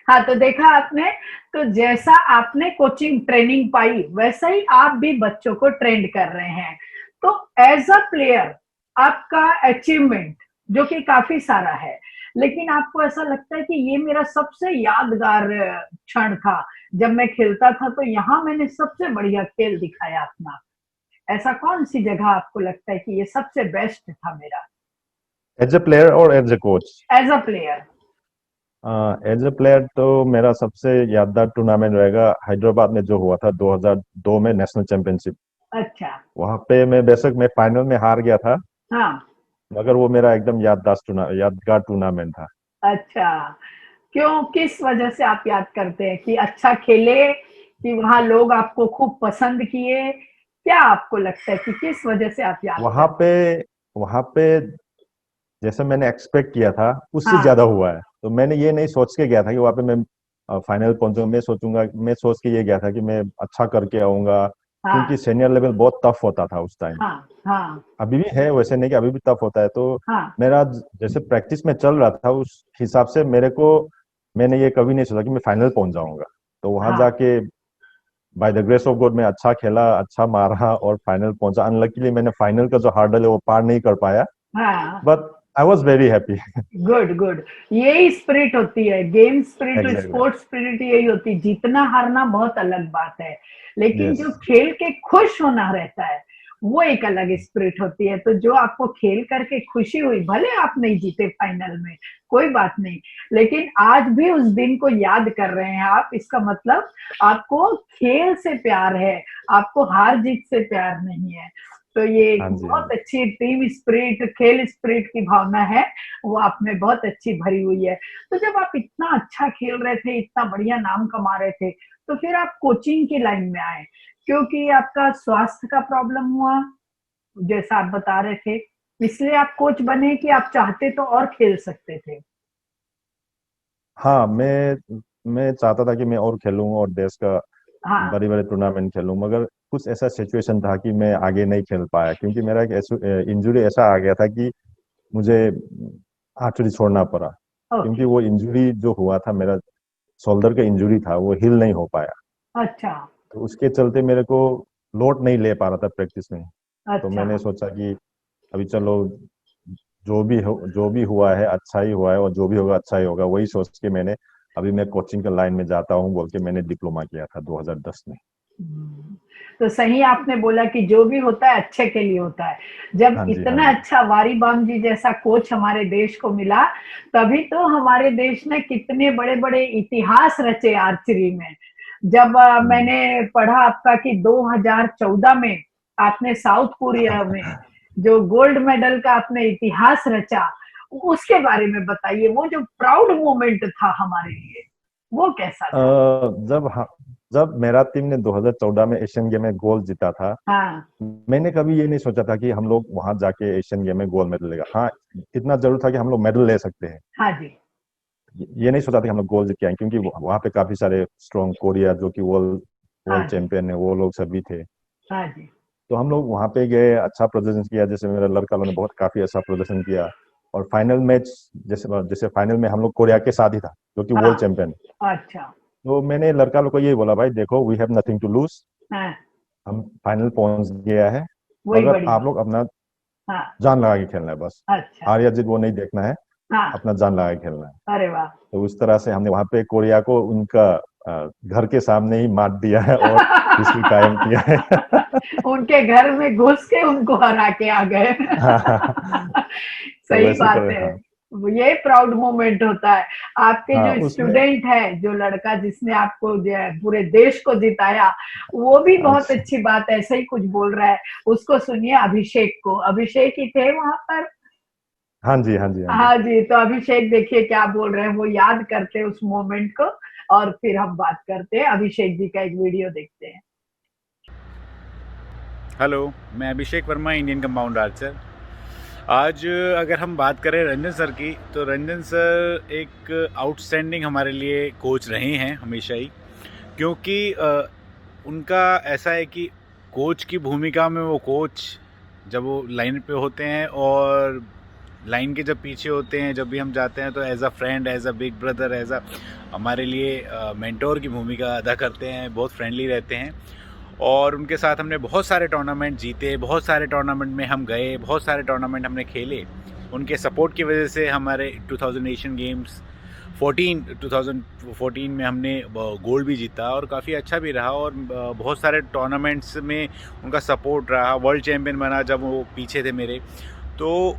हाँ, तो देखा आपने, तो जैसा आपने कोचिंग ट्रेनिंग पाई वैसा ही आप भी बच्चों को ट्रेंड कर रहे हैं। तो एज अ प्लेयर आपका अचीवमेंट जो कि काफी सारा है, लेकिन आपको ऐसा लगता है कि ये मेरा सबसे यादगार क्षण था, जब मैं खेलता था तो यहाँ मैंने सबसे बढ़िया खेल दिखाया अपना। ऐसा कौन सी जगह आपको लगता है कि ये सबसे बेस्ट था मेरा? एज अ प्लेयर और as a coach? As a player. As a player तो मेरा सबसे यादगार टूर्नामेंट रहेगा हैदराबाद में जो हुआ था 2002 में, नेशनल चैंपियनशिप। अच्छा। वहां पे मैं बेशक मैं फाइनल में हार गया था, हाँ। मगर वो मेरा एकदम यादगार टूर्नामेंट था। अच्छा, क्यों, किस वजह से आप याद करते हैं कि अच्छा खेले, कि वहां लोग आपको खूब पसंद किए? क्या आपको लगता है कि किस वजह से आप याद वहां करते पे वहां पे जैसे मैंने एक्सपेक्ट किया था हैं? उससे हाँ। ज्यादा हुआ है। तो मैंने ये नहीं सोच के गया था कि वहां पे मैं फाइनल पहुंचूंगा। मैं सोच के ये गया था कि मैं अच्छा करके आऊंगा, क्योंकि हाँ। सीनियर लेवल बहुत टफ होता था उस टाइम। हाँ। हाँ। अभी भी है, वैसे नहीं कि अभी भी टफ होता है। तो हाँ। मेरा जैसे प्रैक्टिस में चल रहा था उस हिसाब से मैंने ये कभी नहीं सोचा कि मैं फाइनल पहुंच जाऊंगा। तो वहां हाँ। जाके by the grace of God मैं अच्छा खेला, अच्छा मारा और फाइनल पहुंचा। अनलकीली मैंने फाइनल का जो हार्डल है वो पार नहीं कर पाया, हाँ। But I was very happy. Good good. यही स्पिरिट होती है, game spirit, exactly. Sports spirit यही होती है। जीतना हारना बहुत अलग बात है, लेकिन यस। जो खेल के खुश होना रहता है वो एक अलग स्पिरिट होती है। तो जो आपको खेल करके खुशी हुई, भले आप नहीं जीते फाइनल में, कोई बात नहीं, लेकिन आज भी उस दिन को याद कर रहे हैं आप, इसका मतलब आपको खेल से प्यार है, आपको हार जीत से प्यार नहीं है। तो ये एक हाँ जी, हाँ बहुत जी। अच्छी टीम स्पिरिट, खेल स्पिरिट की भावना है, वो आप में बहुत अच्छी भरी हुई है। तो जब आप इतना अच्छा खेल रहे थे, इतना बढ़िया नाम कमा रहे थे, तो फिर आप कोचिंग की लाइन में आए, क्योंकि आपका स्वास्थ्य का प्रॉब्लम हुआ जैसा आप बता रहे थे, इसलिए आप कोच बने कि आप चाहते तो और खेल सकते थे? हाँ, मैं चाहता था कि मैं और खेलूं और देश का हाँ। बड़े बड़े टूर्नामेंट खेलूं, मगर कुछ ऐसा सिचुएशन था कि मैं आगे नहीं खेल पाया, क्योंकि मेरा एक इंजरी ऐसा आ गया था कि मुझे आर्चरी छोड़ना पड़ा। ओके। क्योंकि वो इंजरी जो हुआ था, मेरा शोल्डर का इंजरी था, वो हील नहीं हो पाया। अच्छा। तो उसके चलते मेरे को लोड नहीं ले पा रहा था प्रैक्टिस में। तो अच्छा। मैंने सोचा कि अभी चलो, जो भी हुआ है अच्छा ही हुआ है, और जो भी होगा अच्छा ही होगा, वही सोच के मैंने अभी मैं कोचिंग का लाइन में जाता हूँ बोल के मैंने डिप्लोमा किया था 2010 में। तो सही आपने बोला कि जो भी होता है अच्छे के लिए होता है। जब हाँ जी, हाँ इतना जी। अच्छा वारीबाम जी जैसा कोच हमारे देश को मिला, तभी तो हमारे देश ने कितने बड़े बड़े इतिहास रचे आर्चरी में। जब मैंने पढ़ा आपका कि 2014 में आपने साउथ कोरिया में जो गोल्ड मेडल का आपने इतिहास रचा, उसके बारे में बताइए। वो जो प्राउड मोमेंट था हमारे लिए, वो कैसा अ, था? जब मेरा टीम ने 2014 में एशियन गेम में गोल्ड जीता था, हाँ। मैंने कभी ये नहीं सोचा था कि हम लोग वहां जाके एशियन गेम में गोल्ड मेडल लेगा। हाँ, इतना जरूर था कि हम लोग मेडल ले सकते हैं। हाँ जी। ये नहीं सोचा था कि हम लोग गोल्ड जीत के आए, क्योंकि वहां पे काफी सारे स्ट्रॉन्ग, कोरिया जो कि वर्ल्ड हाँ वर्ल्ड जी। चैंपियन है, वो लोग सभी थे। हाँ जी। तो हम लोग वहां पे गए, अच्छा प्रदर्शन किया। जैसे मेरा लड़का लोगों ने बहुत काफी अच्छा प्रदर्शन किया। और फाइनल मैच, जैसे जैसे फाइनल में हम लोग कोरिया के साथ ही था, जो कि वर्ल्ड हाँ। चैंपियन। अच्छा। तो मैंने लड़का लोग को यही बोला, भाई देखो, we have nothing to lose, हाँ। हम फाइनल पहुंच गया है, वही मगर बड़ी आप बात। लोग अपना हाँ। जान लगा के खेलना है बस। अच्छा। हार या जीत वो नहीं देखना है, हाँ। अपना जान लगा के खेलना है। अरे वाह। तो उस तरह से हमने वहां पे कोरिया को उनका घर के सामने ही मात दिया है और हिस्ट्री कायम किया है। उनके घर में घुस के उनको हरा के आ गए। तो सही वैसे तो बात है। हाँ। ये प्राउड मोमेंट होता है। आपके हाँ, जो उसमें स्टूडेंट है, जो लड़का जिसने आपको जो है पूरे देश को जिताया, वो भी बहुत अच्छा, अच्छी बात है, ऐसे ही कुछ बोल रहा है। उसको सुनिए, अभिषेक को। अभिषेक ही थे वहां पर? हाँ जी, हाँ जी, हाँ जी। हाँ जी, तो अभिषेक देखिए क्या बोल रहे हैं, वो याद करते हैं उस मोमेंट को और फिर हम बात करते हैं। अभिषेक जी का एक वीडियो देखते हैं। हेलो, मैं अभिषेक वर्मा, इंडियन कंपाउंड आर्चर। आज अगर हम बात करें रंजन सर की, तो रंजन सर एक आउटस्टैंडिंग हमारे लिए कोच रहे हैं हमेशा ही, क्योंकि उनका ऐसा है कि कोच की भूमिका में वो कोच जब वो लाइन पे होते हैं और लाइन के जब पीछे होते हैं, जब भी हम जाते हैं, तो as a friend, as a big brother, as a हमारे लिए मेंटोर की भूमिका अदा करते हैं, बहुत फ्रेंडली रहते हैं। और उनके साथ हमने बहुत सारे टूर्नामेंट जीते, बहुत सारे टूर्नामेंट में हम गए, बहुत सारे टूर्नामेंट हमने खेले। उनके सपोर्ट की वजह से हमारे 2000 एशियन गेम्स 2014 में हमने गोल्ड भी जीता और काफ़ी अच्छा भी रहा, और बहुत सारे टूर्नामेंट्स में उनका सपोर्ट रहा। वर्ल्ड चैम्पियन बना जब वो पीछे थे मेरे, तो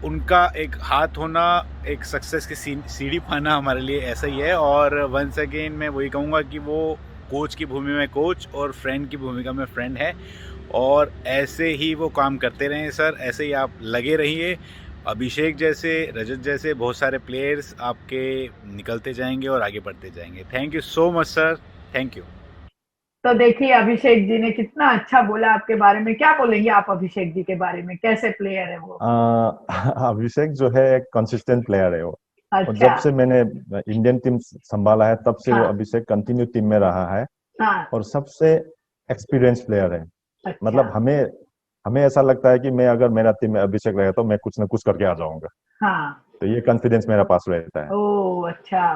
उनका एक हाथ होना, एक सक्सेस की सीढ़ी पाना हमारे लिए ऐसा ही है। और वंस अगेन मैं वही कहूँगा कि वो कोच की भूमिका में कोच और फ्रेंड की भूमिका में फ्रेंड है, और ऐसे ही वो काम करते रहें सर, ऐसे ही आप लगे रहिए। अभिषेक जैसे, रजत जैसे बहुत सारे प्लेयर्स आपके निकलते जाएंगे और आगे बढ़ते जाएंगे। Thank you so much sir, thank you. तो देखिए अभिषेक जी ने कितना अच्छा बोला आपके बारे में। क्या बोलेंगे आप अभिषेक जी के बारे में, कैसे प्लेयर है वो? अभिषेक जो है एक कंसिस्टेंट प्लेयर है वो। और अच्छा। जब से मैंने इंडियन टीम संभाला है तब से वो हाँ। अभिषेक कंटिन्यू टीम में रहा है, हाँ। और सबसे एक्सपीरियंस प्लेयर है। अच्छा। मतलब हमें हमें ऐसा लगता है कि मैं अगर मेरा टीम में अभिषेक रहेगा तो मैं कुछ ना कुछ करके आ जाऊंगा। हाँ। तो ये कॉन्फिडेंस मेरा पास रहता है ओ अच्छा।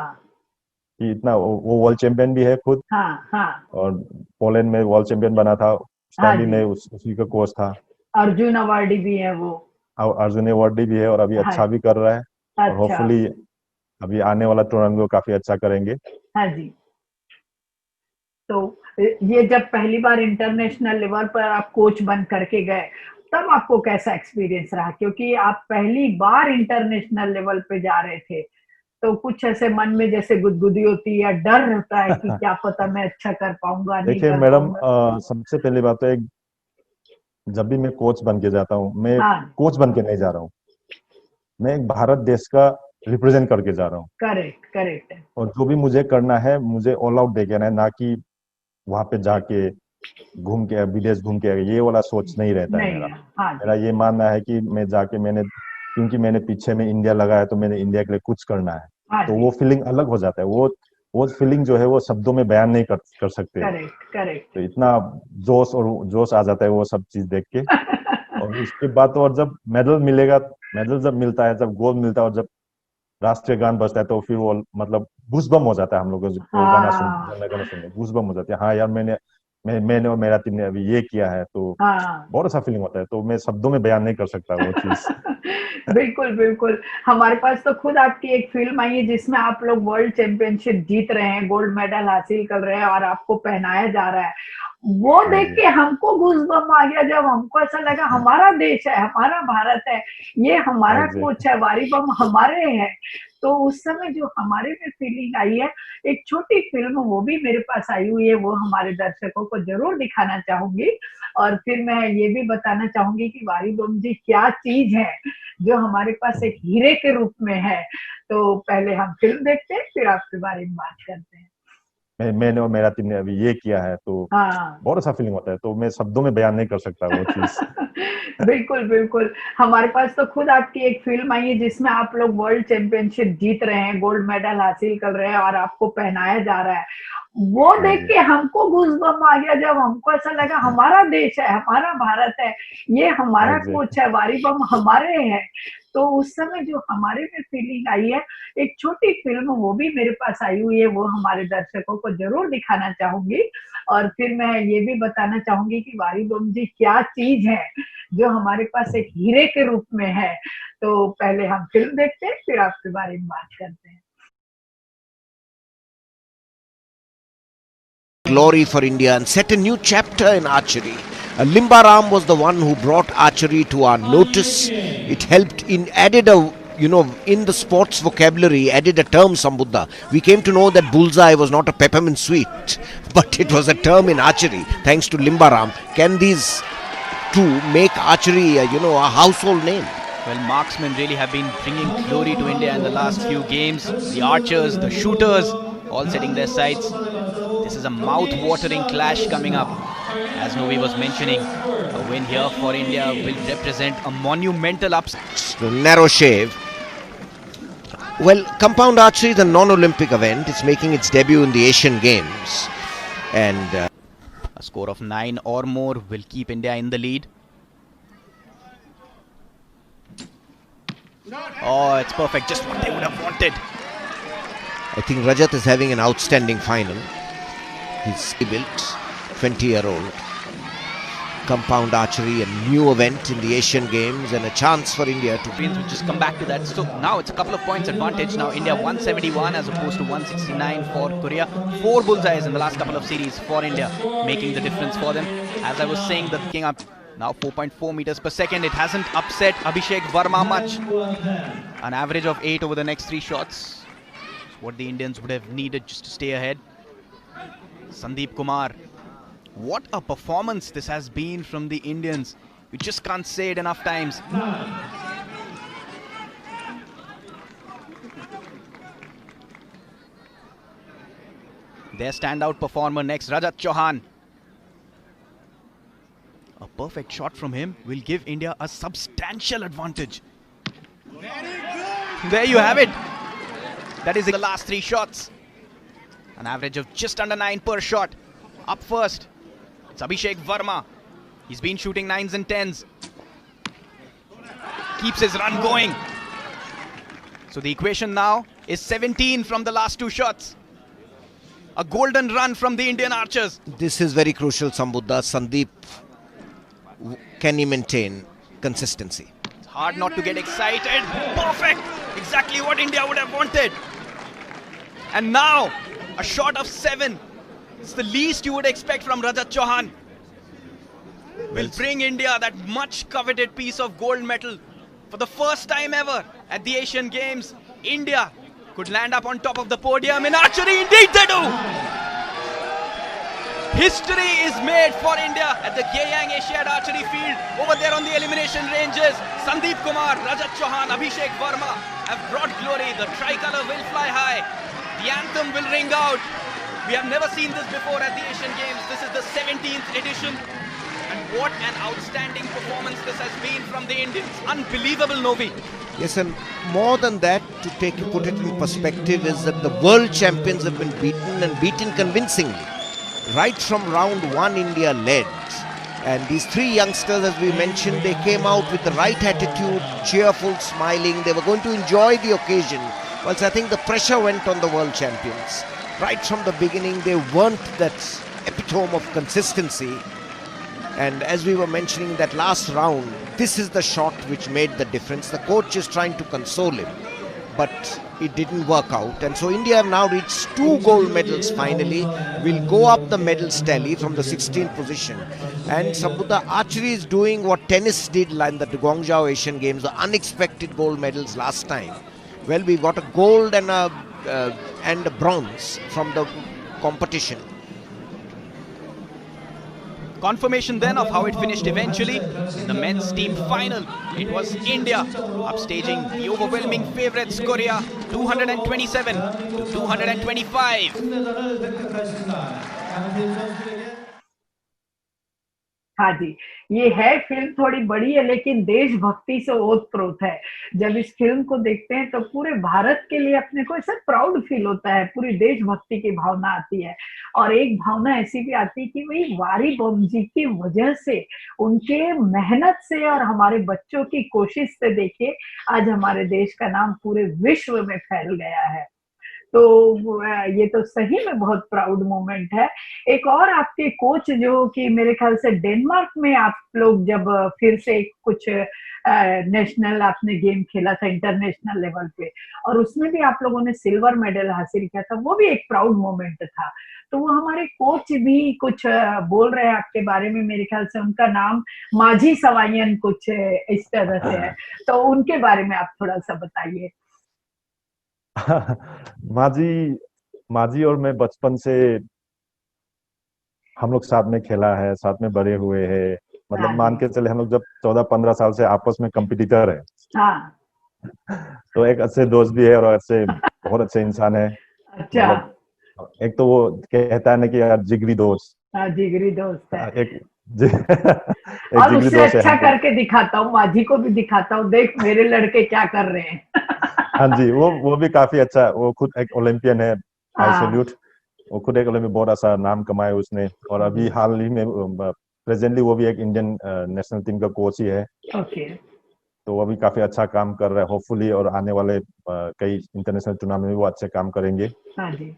कि इतना वो वर्ल्ड चैंपियन भी है खुद, हाँ। हाँ। और पोलैंड में वर्ल्ड चैंपियन बना था उस हाँ टाइम भी, जी। मैं उसी का कोच था। अर्जुन अवार्डी भी है वो। अर्जुन अवार्डी भी है, और अभी हाँ। अच्छा भी कर रहा है। और अच्छा। होपफुली अभी आने वाला टूर्नामेंट को काफी अच्छा करेंगे। हाँ जी। तो ये जब पहली बार इंटरनेशनल लेवल पर आप कोच बन करके गए, तब आपको कैसा एक्सपीरियंस रहा? क्योंकि आप पहली बार इंटरनेशनल लेवल पे जा रहे थे, तो कुछ ऐसे मन में जैसे गुदगुदी होती है या डर रहता है कि क्या पता मैं अच्छा कर पाऊंगा, नहीं देखिए कर मैडम, पाऊंगा? सबसे पहली बात तो एक, जब भी मैं कोच बन के जाता हूँ, मैं हाँ। कोच बन के नहीं जा रहा हूँ, मैं एक भारत देश का रिप्रेजेंट करके जा रहा हूँ। Correct correct. और जो भी मुझे करना है, मुझे ऑल आउट दे के आना है, ना कि वहां पे जाके घूम के विदेश घूम के, ये वाला सोच नहीं रहता है नहीं। मेरा। हाँ मेरा जी। ये मानना है कि मैं जाके क्योंकि मैंने पीछे में इंडिया लगाया, तो मैंने इंडिया के लिए कुछ करना है। हाँ तो जी। वो फीलिंग अलग हो जाता है। वो फीलिंग जो है वो शब्दों में बयान नहीं कर सकते हो। Correct correct. तो इतना जोश आ जाता है वो सब चीज देख के। और उसके बाद तो, और जब मेडल मिलेगा, मेडल जब मिलता है, जब गोल्ड मिलता है, और जब राष्ट्रीय गान बजता है, तो फिर वो मतलब गूज़बम्प हो जाता है हम लोग को। वो गाना हाँ। गाना सुन के गूज़बम्प हो जाते हैं। हाँ यार, मैंने और मेरा टीम ने अभी ये किया है, तो हाँ। बहुत अच्छा फीलिंग होता है। तो मैं शब्दों में बयान नहीं कर सकता वो चीज। बिल्कुल बिल्कुल। हमारे पास तो खुद आपकी एक फिल्म आई है जिसमें आप लोग वर्ल्ड चैंपियनशिप जीत रहे हैं, गोल्ड मेडल हासिल कर रहे हैं और आपको पहनाया जा रहा है। वो हाँ देख जी, के हमको गूज़बम्प आ गया, जब हमको ऐसा लगा हमारा देश है, हमारा भारत है, ये हाँ हमारा जी, कोच है, वारीबम हमारे हैं। तो उस समय जो हमारे में फीलिंग आई है, एक छोटी फिल्म वो भी मेरे पास आई हुई है, वो हमारे दर्शकों को जरूर दिखाना चाहूंगी। और फिर मैं ये भी बताना चाहूंगी कि वारीबम जी क्या चीज है जो हमारे पास एक हीरे के रूप में है। तो पहले हम फिल्म देखते हैं, फिर आपके बारे में बात करते हैं। मैंने और मेरा टीम ने अभी ये किया है, तो हाँ। बहुत अच्छा फीलिंग होता है। तो मैं शब्दों में बयान नहीं कर सकता वो चीज। बिल्कुल बिल्कुल। हमारे पास तो खुद आपकी एक फिल्म आई है जिसमें आप लोग वर्ल्ड चैंपियनशिप जीत रहे हैं, गोल्ड मेडल हासिल कर रहे हैं और आपको पहनाया जा रहा है। वो हाँ देख जी, के हमको गूज़बम्प आ गया, जब हमको ऐसा लगा हमारा देश है, हमारा भारत है, ये हाँ हमारा जी, कोच है, वारीबम हमारे हैं। तो उस समय जो हमारे में फीलिंग आई है, एक छोटी फिल्म वो भी मेरे पास आई हुई है, वो हमारे दर्शकों को जरूर दिखाना चाहूंगी। और फिर मैं ये भी बताना चाहूंगी कि वारीबम जी क्या चीज है जो हमारे पास एक हीरे के रूप में है। तो पहले हम फिल्म देखते हैं, फिर आपके बारे में बात करते हैं। Glory for India and set a new chapter in archery. Limbaram was the one who brought archery to our notice. It helped added in the sports vocabulary, added a term, Sambuddha. We came to know that bullseye was not a peppermint sweet, but it was a term in archery, thanks to Limbaram. Can these two make archery, a household name? Well, marksmen really have been bringing glory to India in the last few games. The archers, the shooters, all setting their sights. This is a mouth-watering clash coming up. As Novi was mentioning, a win here for India will represent a monumental upset. Narrow shave. Well, compound archery is a non-Olympic event. It's making its debut in the Asian Games. And A score of 9 or more will keep India in the lead. Oh, it's perfect. Just what they would have wanted. I think Rajat is having an outstanding final. He's built, 20-year-old. Compound archery, a new event in the Asian Games and a chance for India to... Will just come back to that. So now it's a couple of points advantage. Now India 171 as opposed to 169 for Korea. 4 bullseyes in the last couple of series for India, making the difference for them. As I was saying, the king up now 4.4 meters per second. It hasn't upset Abhishek Verma much. An average of 8 over the next 3 shots. What the Indians would have needed just to stay ahead. Sandeep Kumar. What a performance this has been from the Indians. You just can't say it enough times. Their standout performer next, Rajat Chauhan. A perfect shot from him will give India a substantial advantage. There you have it. That is the last 3 shots. An average of just under 9 per shot. Up first, it's Abhishek Verma. He's been shooting 9s and 10s. Keeps his run going. So the equation now is 17 from the last 2 shots. A golden run from the Indian archers. This is very crucial, Sambuddha. Sandeep, can he maintain consistency? It's hard not to get excited. Perfect! Exactly what India would have wanted. And now, a shot of 7. It's the least you would expect from Rajat Chauhan. Will bring India that much coveted piece of gold medal. For the first time ever at the Asian Games, India could land up on top of the podium in archery. Indeed they do! History is made for India at the Geyang Asiad Archery Field. Over there on the elimination ranges, Sandeep Kumar, Rajat Chauhan, Abhishek Verma have brought glory. The tricolour will fly high. The anthem will ring out. We have never seen this before at the Asian Games. This is the 17th edition. And what an outstanding performance this has been from the Indians. Unbelievable, Novi. Yes, and more than that, to put it in perspective, is that the world champions have been beaten and beaten convincingly. Right from round 1, India led. And these 3 youngsters, as we mentioned, they came out with the right attitude, cheerful, smiling. They were going to enjoy the occasion. Whilst I think the pressure went on the world champions. Right from the beginning, they weren't that epitome of consistency. And as we were mentioning that last round, this is the shot which made the difference. The coach is trying to console him, but it didn't work out. And so India have now reached 2 gold medals finally. Will go up the medals tally from the 16th position. And Sambuddha, archery is doing what tennis did in the Guangzhou Asian Games, the unexpected gold medals last time. Well, we got a gold and a bronze from the competition. Confirmation then of how it finished eventually. In the men's team final, it was India upstaging the overwhelming favourites Korea, 227 to 225. हाँ जी, ये है film थोड़ी बड़ी है लेकिन देशभक्ति से ओतप्रोत है। जब इस फिल्म को देखते हैं तो पूरे भारत के लिए अपने को ऐसा प्राउड फील होता है, पूरी देशभक्ति की भावना आती है। और एक भावना ऐसी भी आती है कि वही वारी बम जी की वजह से, उनके मेहनत से और हमारे बच्चों की कोशिश से देखिए आज हमारे देश का नाम पूरे विश्व में फैल गया है। तो ये तो सही में बहुत प्राउड मोमेंट है। एक और आपके कोच जो कि मेरे ख्याल से डेनमार्क में आप लोग जब फिर से कुछ नेशनल आपने गेम खेला था इंटरनेशनल लेवल पे और उसमें भी आप लोगों ने सिल्वर मेडल हासिल किया था, वो भी एक प्राउड मोमेंट था। तो वो हमारे कोच भी कुछ बोल रहे हैं आपके बारे में, मेरे ख्याल से उनका नाम माझी सवायन कुछ इस तरह से है, तो उनके बारे में आप थोड़ा सा बताइए। माझी और मैं बचपन से हम लोग साथ में खेला है, साथ में बड़े हुए हैं। मतलब मान के चले हम लोग जब 14-15 साल से आपस में कंपटीटर है। हाँ। तो एक अच्छे दोस्त भी है और अच्छे बहुत अच्छे इंसान है। अच्छा। मतलब एक तो वो कहता है ना कि यार जिगरी दोस्त, हाँ, जिगरी दोस्त है। एक एक और जिगरी उससे दोस्त है अच्छा हमको। करके दिखाता हूँ, माझी को भी दिखाता हूँ, देख मेरे लड़के क्या कर रहे हैं। हाँ जी, वो भी काफी अच्छा, वो खुद एक ओलंपियन है। हाई हाँ। सैल्यूट। वो खुद एक ओलंपिक बहुत अच्छा नाम कमाया उसने, और अभी हाल ही में प्रेजेंटली वो भी एक इंडियन नेशनल टीम का कोच ही है। ओके। तो वो भी काफी अच्छा काम कर रहा है, होपफुली, और आने वाले कई इंटरनेशनल टूर्नामेंट में वो अच्छे काम करेंगे। हाँ जी।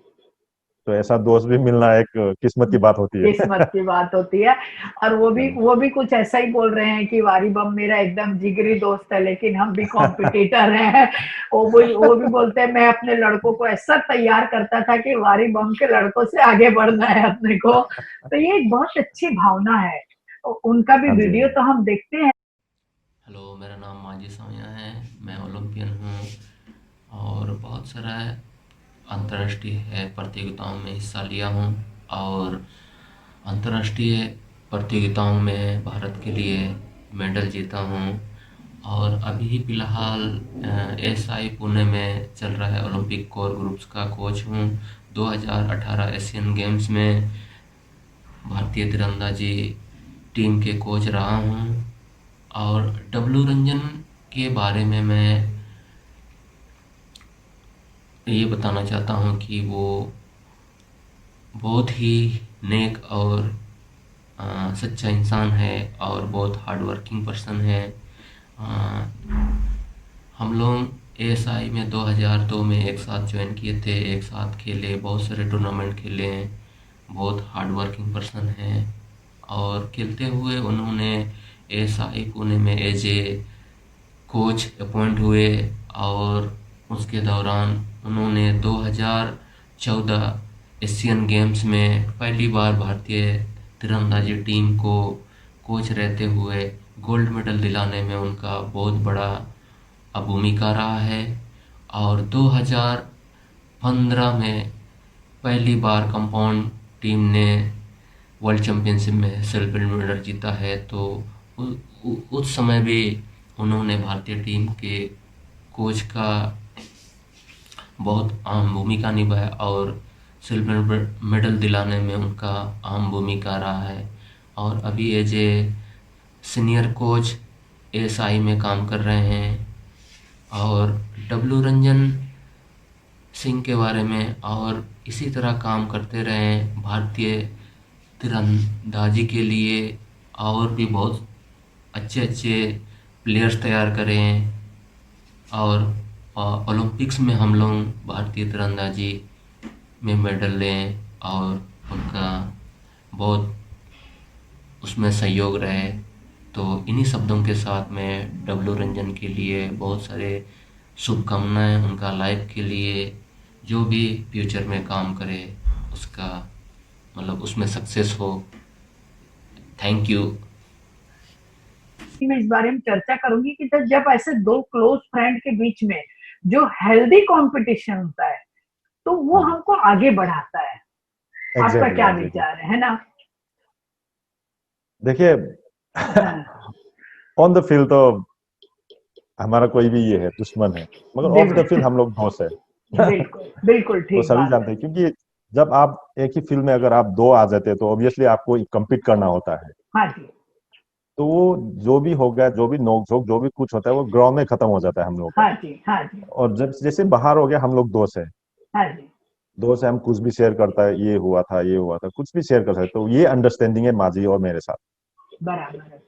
तो ऐसा दोस्त भी मिलना एक किस्मत की बात होती है। किस्मत की बात होती है। और वो भी कुछ ऐसा ही बोल रहे हैं कि वारी बम मेरा एकदम जिगरी दोस्त है, लेकिन हम भी कॉम्पिटिटर हैं। वो भी बोलते हैं मैं अपने लड़कों को ऐसा तैयार करता था कि वारी बम के लड़कों से आगे बढ़ना है अपने को। तो ये एक बहुत अच्छी भावना है। उनका भी हाँ जी, हाँ वीडियो जी। तो हम देखते हैं। हेलो, मेरा नाम माजी सामिया है। मैं ओलंपियन हूँ और बहुत सारा अंतर्राष्ट्रीय प्रतियोगिताओं में हिस्सा लिया हूँ और अंतर्राष्ट्रीय प्रतियोगिताओं में भारत के लिए मेडल जीता हूँ। और अभी फ़िलहाल एसआई पुणे में चल रहा है ओलंपिक कोर ग्रुप्स का कोच हूँ। 2018 एशियन गेम्स में भारतीय तीरंदाजी टीम के कोच रहा हूँ। और डब्लू रंजन के बारे में मैं ये बताना चाहता हूँ कि वो बहुत ही नेक और सच्चा इंसान है और बहुत हार्ड वर्किंग पर्सन है। अ, हम लोग एएसआई में 2002 में एक साथ ज्वाइन किए थे, एक साथ खेले, बहुत सारे टूर्नामेंट खेले। बहुत हार्ड वर्किंग पर्सन है और खेलते हुए उन्होंने एएसआई पुणे में एज ए कोच अपॉइंट हुए। और उसके दौरान उन्होंने 2014 एशियन गेम्स में पहली बार भारतीय तीरंदाजी टीम को कोच रहते हुए गोल्ड मेडल दिलाने में उनका बहुत बड़ा भूमिका रहा है। और 2015 में पहली बार कंपाउंड टीम ने वर्ल्ड चैम्पियनशिप में सिल्वर मेडल जीता है। तो उस समय भी उन्होंने भारतीय टीम के कोच का बहुत अहम भूमिका निभाया और सिल्वर मेडल दिलाने में उनका अहम भूमिका रहा है। और अभी as a senior coach ASI में काम कर रहे हैं। और डब्लू रंजन सिंह के बारे में और इसी तरह काम करते रहें भारतीय तीरंदाजी के लिए, और भी बहुत अच्छे अच्छे प्लेयर्स तैयार करें। और ओलंपिक्स में हम लोग भारतीय तीरंदाजी में मेडल लें और उनका बहुत उसमें सहयोग रहे। तो इन्हीं शब्दों के साथ मैं डब्लू रंजन के लिए बहुत सारे शुभकामनाएं, उनका लाइफ के लिए जो भी फ्यूचर में काम करे उसका मतलब उसमें सक्सेस हो। Thank you. मैं इस बारे में चर्चा करूंगी कि जब ऐसे दो क्लोज फ्रेंड के बीच में जो हेल्दी कंपटीशन होता है तो वो हमको आगे बढ़ाता है। आपका एग्जैक्टली, क्या एग्जैक्टली। विचार है ना? देखिए, हाँ, ऑन द फील्ड तो हमारा कोई भी ये है दुश्मन है, मगर ऑफ द फील्ड बिल्कुल हम लोग दोस्त है। बिल्कुल बिल्कुल वो ठीक सभी बात जानते हैं, क्योंकि जब आप एक ही फील्ड में अगर आप दो आ जाते हैं तो ऑब्वियसली आपको compete करना होता है। है। हाँ जी। तो वो जो भी हो गया, जो भी नोक-झोंक, जो भी कुछ होता है वो ग्राउंड में खत्म हो जाता है हम लोगों का। हाँ जी। हाँ जी। और जब जैसे बाहर हो गया, हम लोग दोस्त है। हाँ जी। दोस्त है, हम कुछ भी शेयर करता है, ये हुआ था, ये हुआ था, कुछ भी शेयर कर सकते। तो ये अंडरस्टैंडिंग है माजी और मेरे साथ। बराबर है।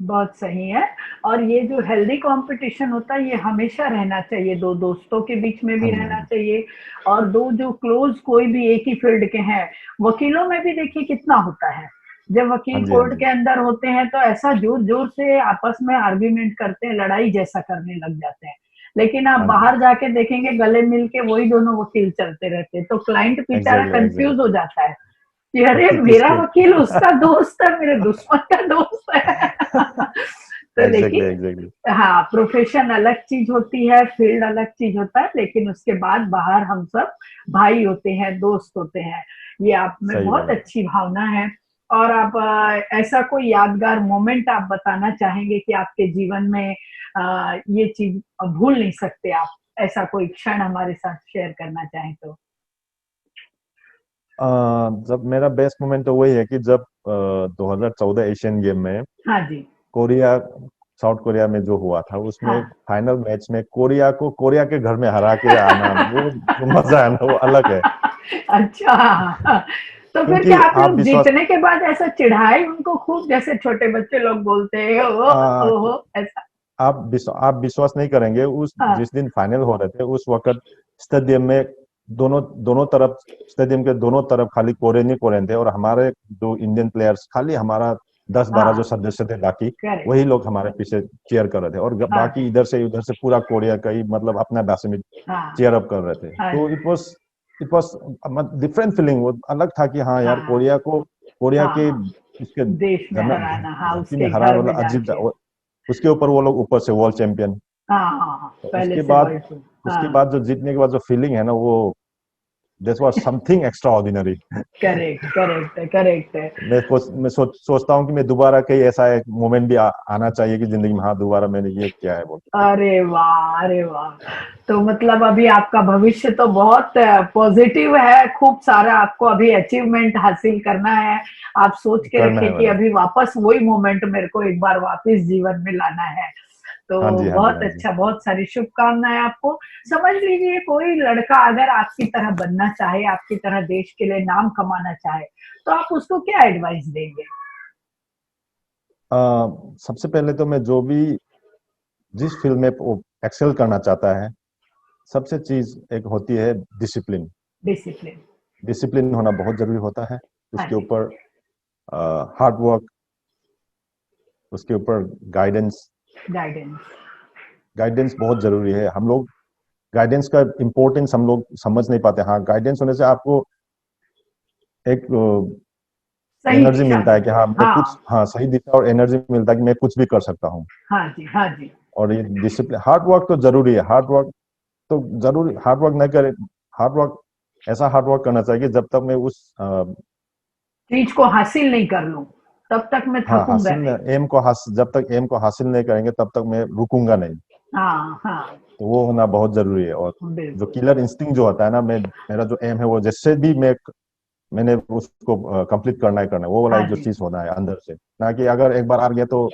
बहुत सही है। और ये जो हेल्दी कंपटीशन होता है ये हमेशा रहना चाहिए, दो दोस्तों के बीच में भी हाँ जी, हाँ रहना जी। चाहिए। और दो जो क्लोज कोई भी एक ही फील्ड के हैं, वकीलों में भी देखिए कितना होता है। जब हाँ वकील जी, हाँ कोर्ट जी। के अंदर होते हैं तो ऐसा जोर जोर से आपस में आर्ग्यूमेंट करते हैं, लड़ाई जैसा करने लग जाते हैं। लेकिन आप हाँ जी। बाहर जाके देखेंगे गले मिल के वही दोनों वकील चलते रहते हैं, तो क्लाइंट बेचारा एग्जैक्टली, कंफ्यूज एग्जैक्टली। हो जाता है कि अरे कि मेरा किसके वकील उसका दोस्त है, मेरे दुश्मन का दोस्त है। तो एग्जैक्टली, लेकिन एग्जैक्टली। हाँ, प्रोफेशन अलग चीज होती है, फील्ड अलग चीज होता है, लेकिन उसके बाद बाहर हम सब भाई होते हैं, दोस्त होते हैं। ये आप में सही बहुत बोला। अच्छी भावना है। और आप ऐसा कोई यादगार मोमेंट आप बताना चाहेंगे कि आपके जीवन में ये चीज भूल नहीं सकते आप, ऐसा कोई क्षण हमारे साथ शेयर करना चाहें तो? जब मेरा बेस्ट मोमेंट तो वही है कि जब 2014 एशियन गेम में हाँ जी। कोरिया साउथ कोरिया में जो हुआ था उसमें हाँ। फाइनल मैच में कोरिया को कोरिया के घर में हरा के आना, वो जो मजा है ना वो अलग है। अच्छा, तो फिर क्योंकि क्या आप आप लोग विश्वास जीतने के बाद ऐसा चिढ़ाए उनको खूब, जैसे छोटे बच्चे लोग बोलते हैं ओ आ, ओहो ऐसा? आप विश्वास नहीं करेंगे, उस हाँ। जिस दिन फाइनल हो रहे थे उस वक्त स्टेडियम में दोनों दोनों तरफ, स्टेडियम के दोनों तरफ खाली कोरियन ही कोरियन थे, और हमारे जो इंडियन प्लेयर्स, खाली हमारा 10-12 जो हाँ। सदस्य थे बाकी, करेक्ट। वही लोग हमारे पीछे चीयर कर रहे थे, और हाँ बाकी जी। इधर से पूरा कोरिया का ही मतलब अपना भाषा में हाँ। चीयर अप कर रहे थे। हाँ तो जी। इट वाज डिफरेंट फीलिंग, वो अलग था कि हाँ यार, हाँ। कोरिया हाँ। के हाँ। उसके देश में हराना, हाँ, धरती में उसके हरा घर वाला में डाल अजीब था। के। उसके ऊपर वो लोग ऊपर से वर्ल्ड चैंपियन। हाँ हाँ हाँ, तो पहले उसके से बाद वर्ल्ड टूर। उसके हाँ। बाद जो जीतने के बाद जो फीलिंग है ना, वो this was something extra ordinary. Correct correct है, करेक्ट है। सोचता हूँ कि मैं दोबारा कहीं ऐसा एक मोमेंट भी आना चाहिए कि जिंदगी में, हाँ दोबारा मैंने ये किया है वो। अरे वाह, अरे वाह! तो मतलब अभी आपका भविष्य तो बहुत पॉजिटिव है, खूब सारा आपको अभी अचीवमेंट हासिल करना है। आप सोच के करना रखिए है कि मैडम। अभी वापस वही मोमेंट मेरे को एक बार वापस जीवन में लाना है। तो हाँ जी, हाँ जी, बहुत हाँ जी। अच्छा, बहुत सारी शुभकामनाएं आपको। समझ लीजिए कोई लड़का अगर आपकी तरह बनना चाहे, आपकी तरह देश के लिए नाम कमाना चाहे, तो आप उसको क्या एडवाइस देंगे? सबसे पहले तो मैं जो भी जिस फील्ड में वो एक्सेल करना चाहता है, सबसे चीज एक होती है डिसिप्लिन। डिसिप्लिन। डिसिप्लिन होना बहुत जरूरी होता है। हाँ उसके जी। ऊपर हार्ड वर्क, उसके ऊपर गाइडेंस। गाइडेंस। गाइडेंस बहुत जरूरी है। हम लोग गाइडेंस का इम्पोर्टेंस हम लोग समझ नहीं पाते। हाँ, गाइडेंस होने से आपको एक सही एनर्जी दिशा मिलता है कि मिलती है, हाँ मैं कुछ, हाँ। हाँ सही दिशा, और एनर्जी मिलता है कि मैं कुछ भी कर सकता हूँ। हाँ जी, हाँ जी। और ये डिसिप्लिन, हार्ड वर्क तो जरूरी है। हार्ड वर्क तो जरूरी, हार्ड वर्क नहीं करे, हार्ड वर्क, ऐसा हार्ड वर्क करना चाहिए जब तक मैं उस चीज को हासिल नहीं कर लूं, तब तक मैं हाँ थकूंगा नहीं। जब तक एम को हासिल नहीं करेंगे तब तक मैं रुकूंगा नहीं। हाँ हाँ। तो वो होना बहुत जरूरी है। और जो बिल्कुल। किलर इंस्टिंक्ट जो होता है ना, मेरा जो एम है वो जैसे भी मैंने उसको कंप्लीट करना ही करना है, वो वाला हाँ जो जी। चीज होना है अंदर से, ना कि अगर एक बार हार गया तो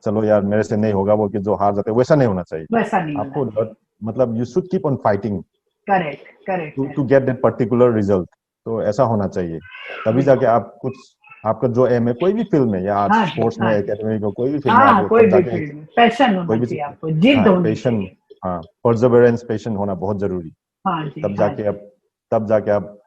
चलो यार मेरे से नहीं होगा, वो कि जो हार जाते हैं, वैसा नहीं होना चाहिए। वैसा नहीं होना आपको चाहिए। मतलब you should keep on fighting correct, correct टू है। To get that particular result. तो ऐसा होना चाहिए, तभी जाके बिल्कुल। आप कुछ, आपका जो एम है कोई भी फील्ड में, या आज हाँ जी, स्पोर्ट्स में, हाँ जी। एकेडमिक हो, कोई भी फील्ड में आप हाँ, हो, कोई तब भी जाके फील्ड में पैशन कोई होना भी, चाहिए, आपको जिद्द हाँ होनी पेशन, चाहिए। हाँ परजर्वेरेंस, पेशन होना बहुत जरूरी। हाँ जी, तब हाँ जाके जी। आप तब जाके आप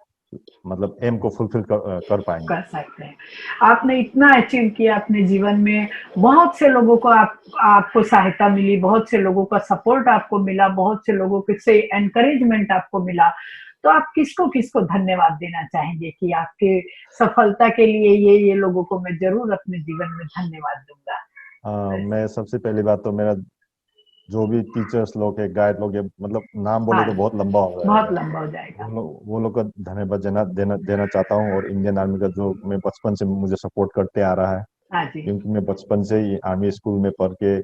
मतलब एम को फुलफिल कर पाएंगे। कर सकते हैं। आपने इतना अचीव किया अपने जीवन में, बहुत से लोगों को आपको सहायता मिली, बहुत से लोगों का सपोर्ट आपको मिला, बहुत से लोगों के से एनकरेजमेंट आपको मिला। तो आप किसको किसको धन्यवाद देना चाहेंगे कि आपके सफलता के लिए ये लोगों को मैं जरूर अपने जीवन में धन्यवाद दूंगा? मैं सबसे पहली बात तो मेरा जो भी टीचर्स लोग है, गाइड लोग है, मतलब नाम बोले हाँ, तो बहुत लंबा हो बहुत जाएगा। लंबा हो जाएगा। वो लोग का धन्यवाद देना चाहता हूँ। और इंडियन आर्मी का जो मैं बचपन से मुझे सपोर्ट करते आ रहा है, हाँ जी। क्योंकि मैं बचपन से ही आर्मी स्कूल में पढ़ के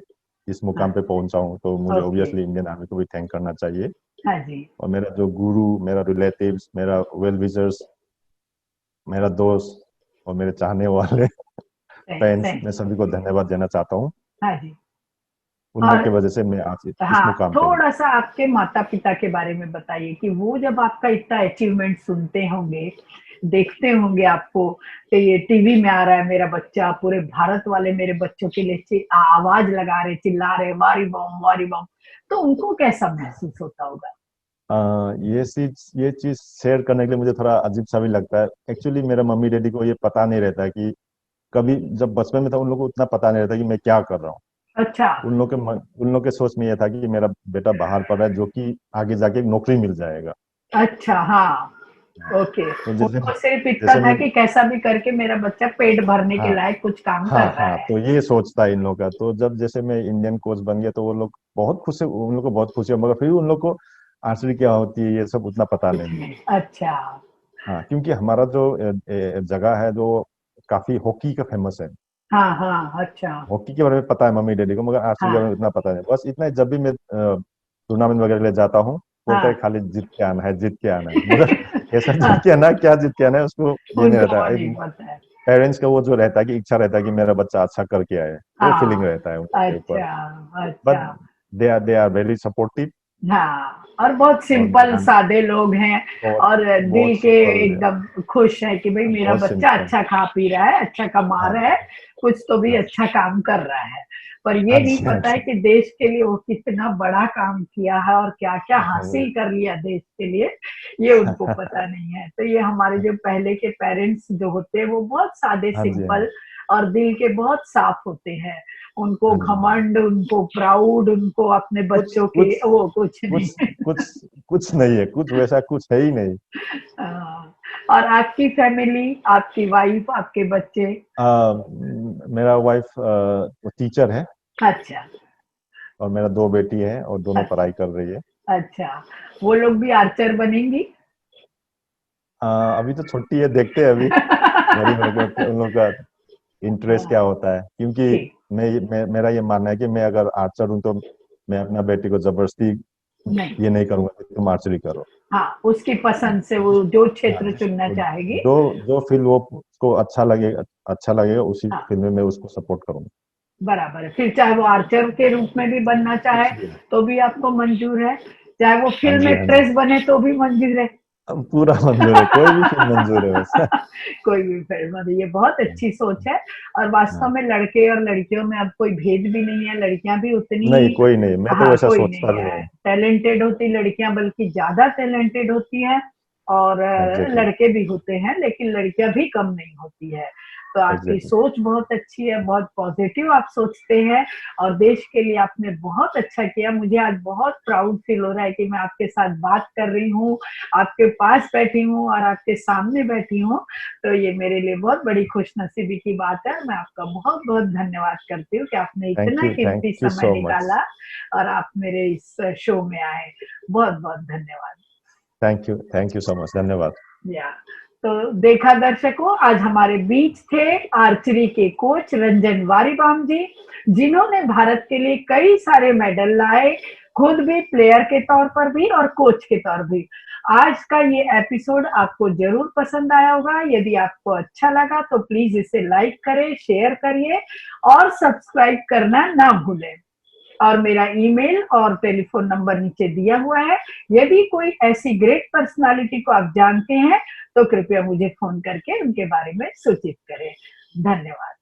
इस मुकाम हाँ। पे पहुंचा हूँ, तो मुझे ओके। ऑब्वियसली इंडियन आर्मी को भी थैंक करना चाहिए। हाँ जी। और मेरा जो गुरु, मेरा रिलेटिव्स, मेरा वेल विशर्स, मेरा दोस्त और मेरे चाहने वाले फैंस, सही। मैं सभी को धन्यवाद देना चाहता हूँ। हाँ जी। उन लोग और की वजह से मैं आज इस हाँ, मुकाम पे हूँ। थोड़ा-सा आपके माता-पिता के बारे में बताइए कि वो जब आपका इतना अचीवमेंट सुनते होंगे, देखते होंगे आपको कि ये टीवी में आ रहा है मेरा बच्चा, पूरे भारत वाले मेरे बच्चों के लिए आवाज लगा रहे, चिल्ला रहे, वारी बम, वारी बम, तो उनको कैसा महसूस होता होगा? ये चीज शेयर करने के लिए मुझे थोड़ा अजीब सा भी लगता है। एक्चुअली मेरे मम्मी डैडी को ये पता नहीं रहता है कि, कभी जब बचपन में था उन लोगों को उतना पता नहीं रहता कि मैं क्या कर रहा हूँ। अच्छा। उन लोग के सोच में ये था कि मेरा बेटा बाहर पढ़ रहा है, जो कि आगे जाके नौकरी मिल जाएगा। अच्छा, हाँ। हाँ। ओके। तो जैसे उनको सिर्फ इतना जैसे था मैं, कि कैसा भी करके मेरा बच्चा पेट भरने के हाँ लायक कुछ काम हाँ कर रहा हाँ, है। तो ये सोचता है इन लोग का। तो जब जैसे मैं इंडियन कोच बन गया तो वो लोग बहुत खुश है, उन लोग को बहुत खुशी है, मगर फिर उन लोग को आर्चरी क्या होती है ये सब उतना पता कुछ नहीं है। नहीं। अच्छा। हाँ, क्योंकि हमारा जो जगह है, जो काफी हॉकी का फेमस है। हाँ हाँ, अच्छा। हॉकी के बारे में पता है मम्मी डैडी को, मगर आरसीबी के बारे हाँ में इतना पता नहीं। बस इतना ही, जब भी मैं टूर्नामेंट वगैरह ले जाता हूँ, बोलता है हाँ। खाली जीत के आना है, जीत के आना है। मगर ऐसा जीत के आना है, क्या जीत के आना है, उसको ये नहीं उनको रहता वो है। नहीं पता है। पेरेंट्स का वो जो रहता है कि इच्छा रहता है कि मेरा बच्चा अच्छा करके आए, वो फीलिंग हाँ, रहता है उनके ऊपर। अच्छा बट अच्छा। They are very supportive. हाँ, और बहुत और सिंपल सादे लोग हैं, बहुत और दिल बहुत के सिंपल है, एकदम खुश है कि भाई मेरा बहुत बच्चा सिंपल। अच्छा खा पी रहा है, अच्छा कमा हाँ रहा है, कुछ तो भी हाँ अच्छा काम कर रहा है। पर ये हाँ नहीं जी, हाँ पता है जी, कि देश के लिए वो कितना बड़ा काम किया है और क्या क्या हाँ हासिल कर लिया देश के लिए, ये उनको पता नहीं है। तो ये हमारे जो पहले के पेरेंट्स जो होते हैं वो बहुत सादे हाँ जी, हाँ सिंपल और दिल के बहुत साफ होते हैं। उनको जी, घमंड, उनको प्राउड, उनको अपने कुछ बच्चों के कुछ वो कुछ नहीं। कुछ कुछ कुछ नहीं है, कुछ वैसा कुछ है ही नहीं। हाँ, और आपकी फैमिली, आपकी वाइफ, आपके बच्चे? मेरा वाइफ टीचर है, अच्छा और मेरा 2 बेटी है, और दोनों अच्छा। पढ़ाई कर रही है। अच्छा, वो लोग भी आर्चर बनेंगी? अभी तो छुट्टी है, देखते हैं अभी बड़ी होकर उन लोगों का इंटरेस्ट क्या हाँ, होता है। क्योंकि ठीक। मेरा ये मानना है कि मैं अगर आर्चर हूं, तो मैं अपना बेटी को जबरदस्ती नहीं, ये नहीं करूंगा कि तुम आर्चरी करो। हाँ, उसकी पसंद से वो जो हाँ, क्षेत्र चुनना तो चाहेगी। जो जो फील्ड वो उसको अच्छा लगेगा उसी हाँ, फील्ड में मैं उसको सपोर्ट करूंगा। बराबर है। फिर चाहे वो आर्चर के रूप में भी बनना चाहे कुछ भी नहीं। तो भी आपको मंजूर है, चाहे वो हाँ फिल्म जी, हाँ जी, एक्ट्रेस बने तो भी मंजूर है। पूरा मंजूर है, कोई भी फील्ड मंजूर है बस। कोई भी फिल्म, मतलब ये बहुत अच्छी सोच है। और वास्तव हाँ, में लड़के और लड़कियों में अब कोई भेद भी नहीं है, लड़कियां भी उतनी नहीं ही, कोई नहीं, मैं तो हाँ, वैसा कोई सोचता नहीं भी है, नहीं। टैलेंटेड होती लड़कियां, बल्कि ज्यादा टैलेंटेड होती हैं, और एग्जैक्टली, लड़के भी होते हैं, लेकिन लड़कियां भी कम नहीं होती है। तो आपकी एग्जैक्टली। सोच बहुत अच्छी है, बहुत पॉजिटिव आप सोचते हैं, और देश के लिए आपने बहुत अच्छा किया। मुझे आज बहुत प्राउड फील हो रहा है कि मैं आपके साथ बात कर रही हूँ, आपके पास बैठी हूँ और आपके सामने बैठी हूँ। तो ये मेरे लिए बहुत बड़ी खुशनसीबी की बात है। मैं आपका बहुत बहुत धन्यवाद करती हूँ कि आपने इतना थैंक कीमती यू समय सो मच। निकाला और आप मेरे इस शो में आए। बहुत बहुत धन्यवाद। थैंक यू सो मच, धन्यवाद। या तो देखा दर्शकों, आज हमारे बीच थे आर्चरी के कोच रंजन वारीबाम जी, जिन्होंने भारत के लिए कई सारे मेडल लाए, खुद भी प्लेयर के तौर पर भी और कोच के तौर भी। आज का ये एपिसोड आपको जरूर पसंद आया होगा। यदि आपको अच्छा लगा तो प्लीज इसे लाइक करें, शेयर करिए और सब्सक्राइब करना ना भूलें। और मेरा ईमेल और टेलीफोन नंबर नीचे दिया हुआ है। यदि कोई ऐसी ग्रेट पर्सनालिटी को आप जानते हैं तो कृपया मुझे फोन करके उनके बारे में सूचित करें। धन्यवाद।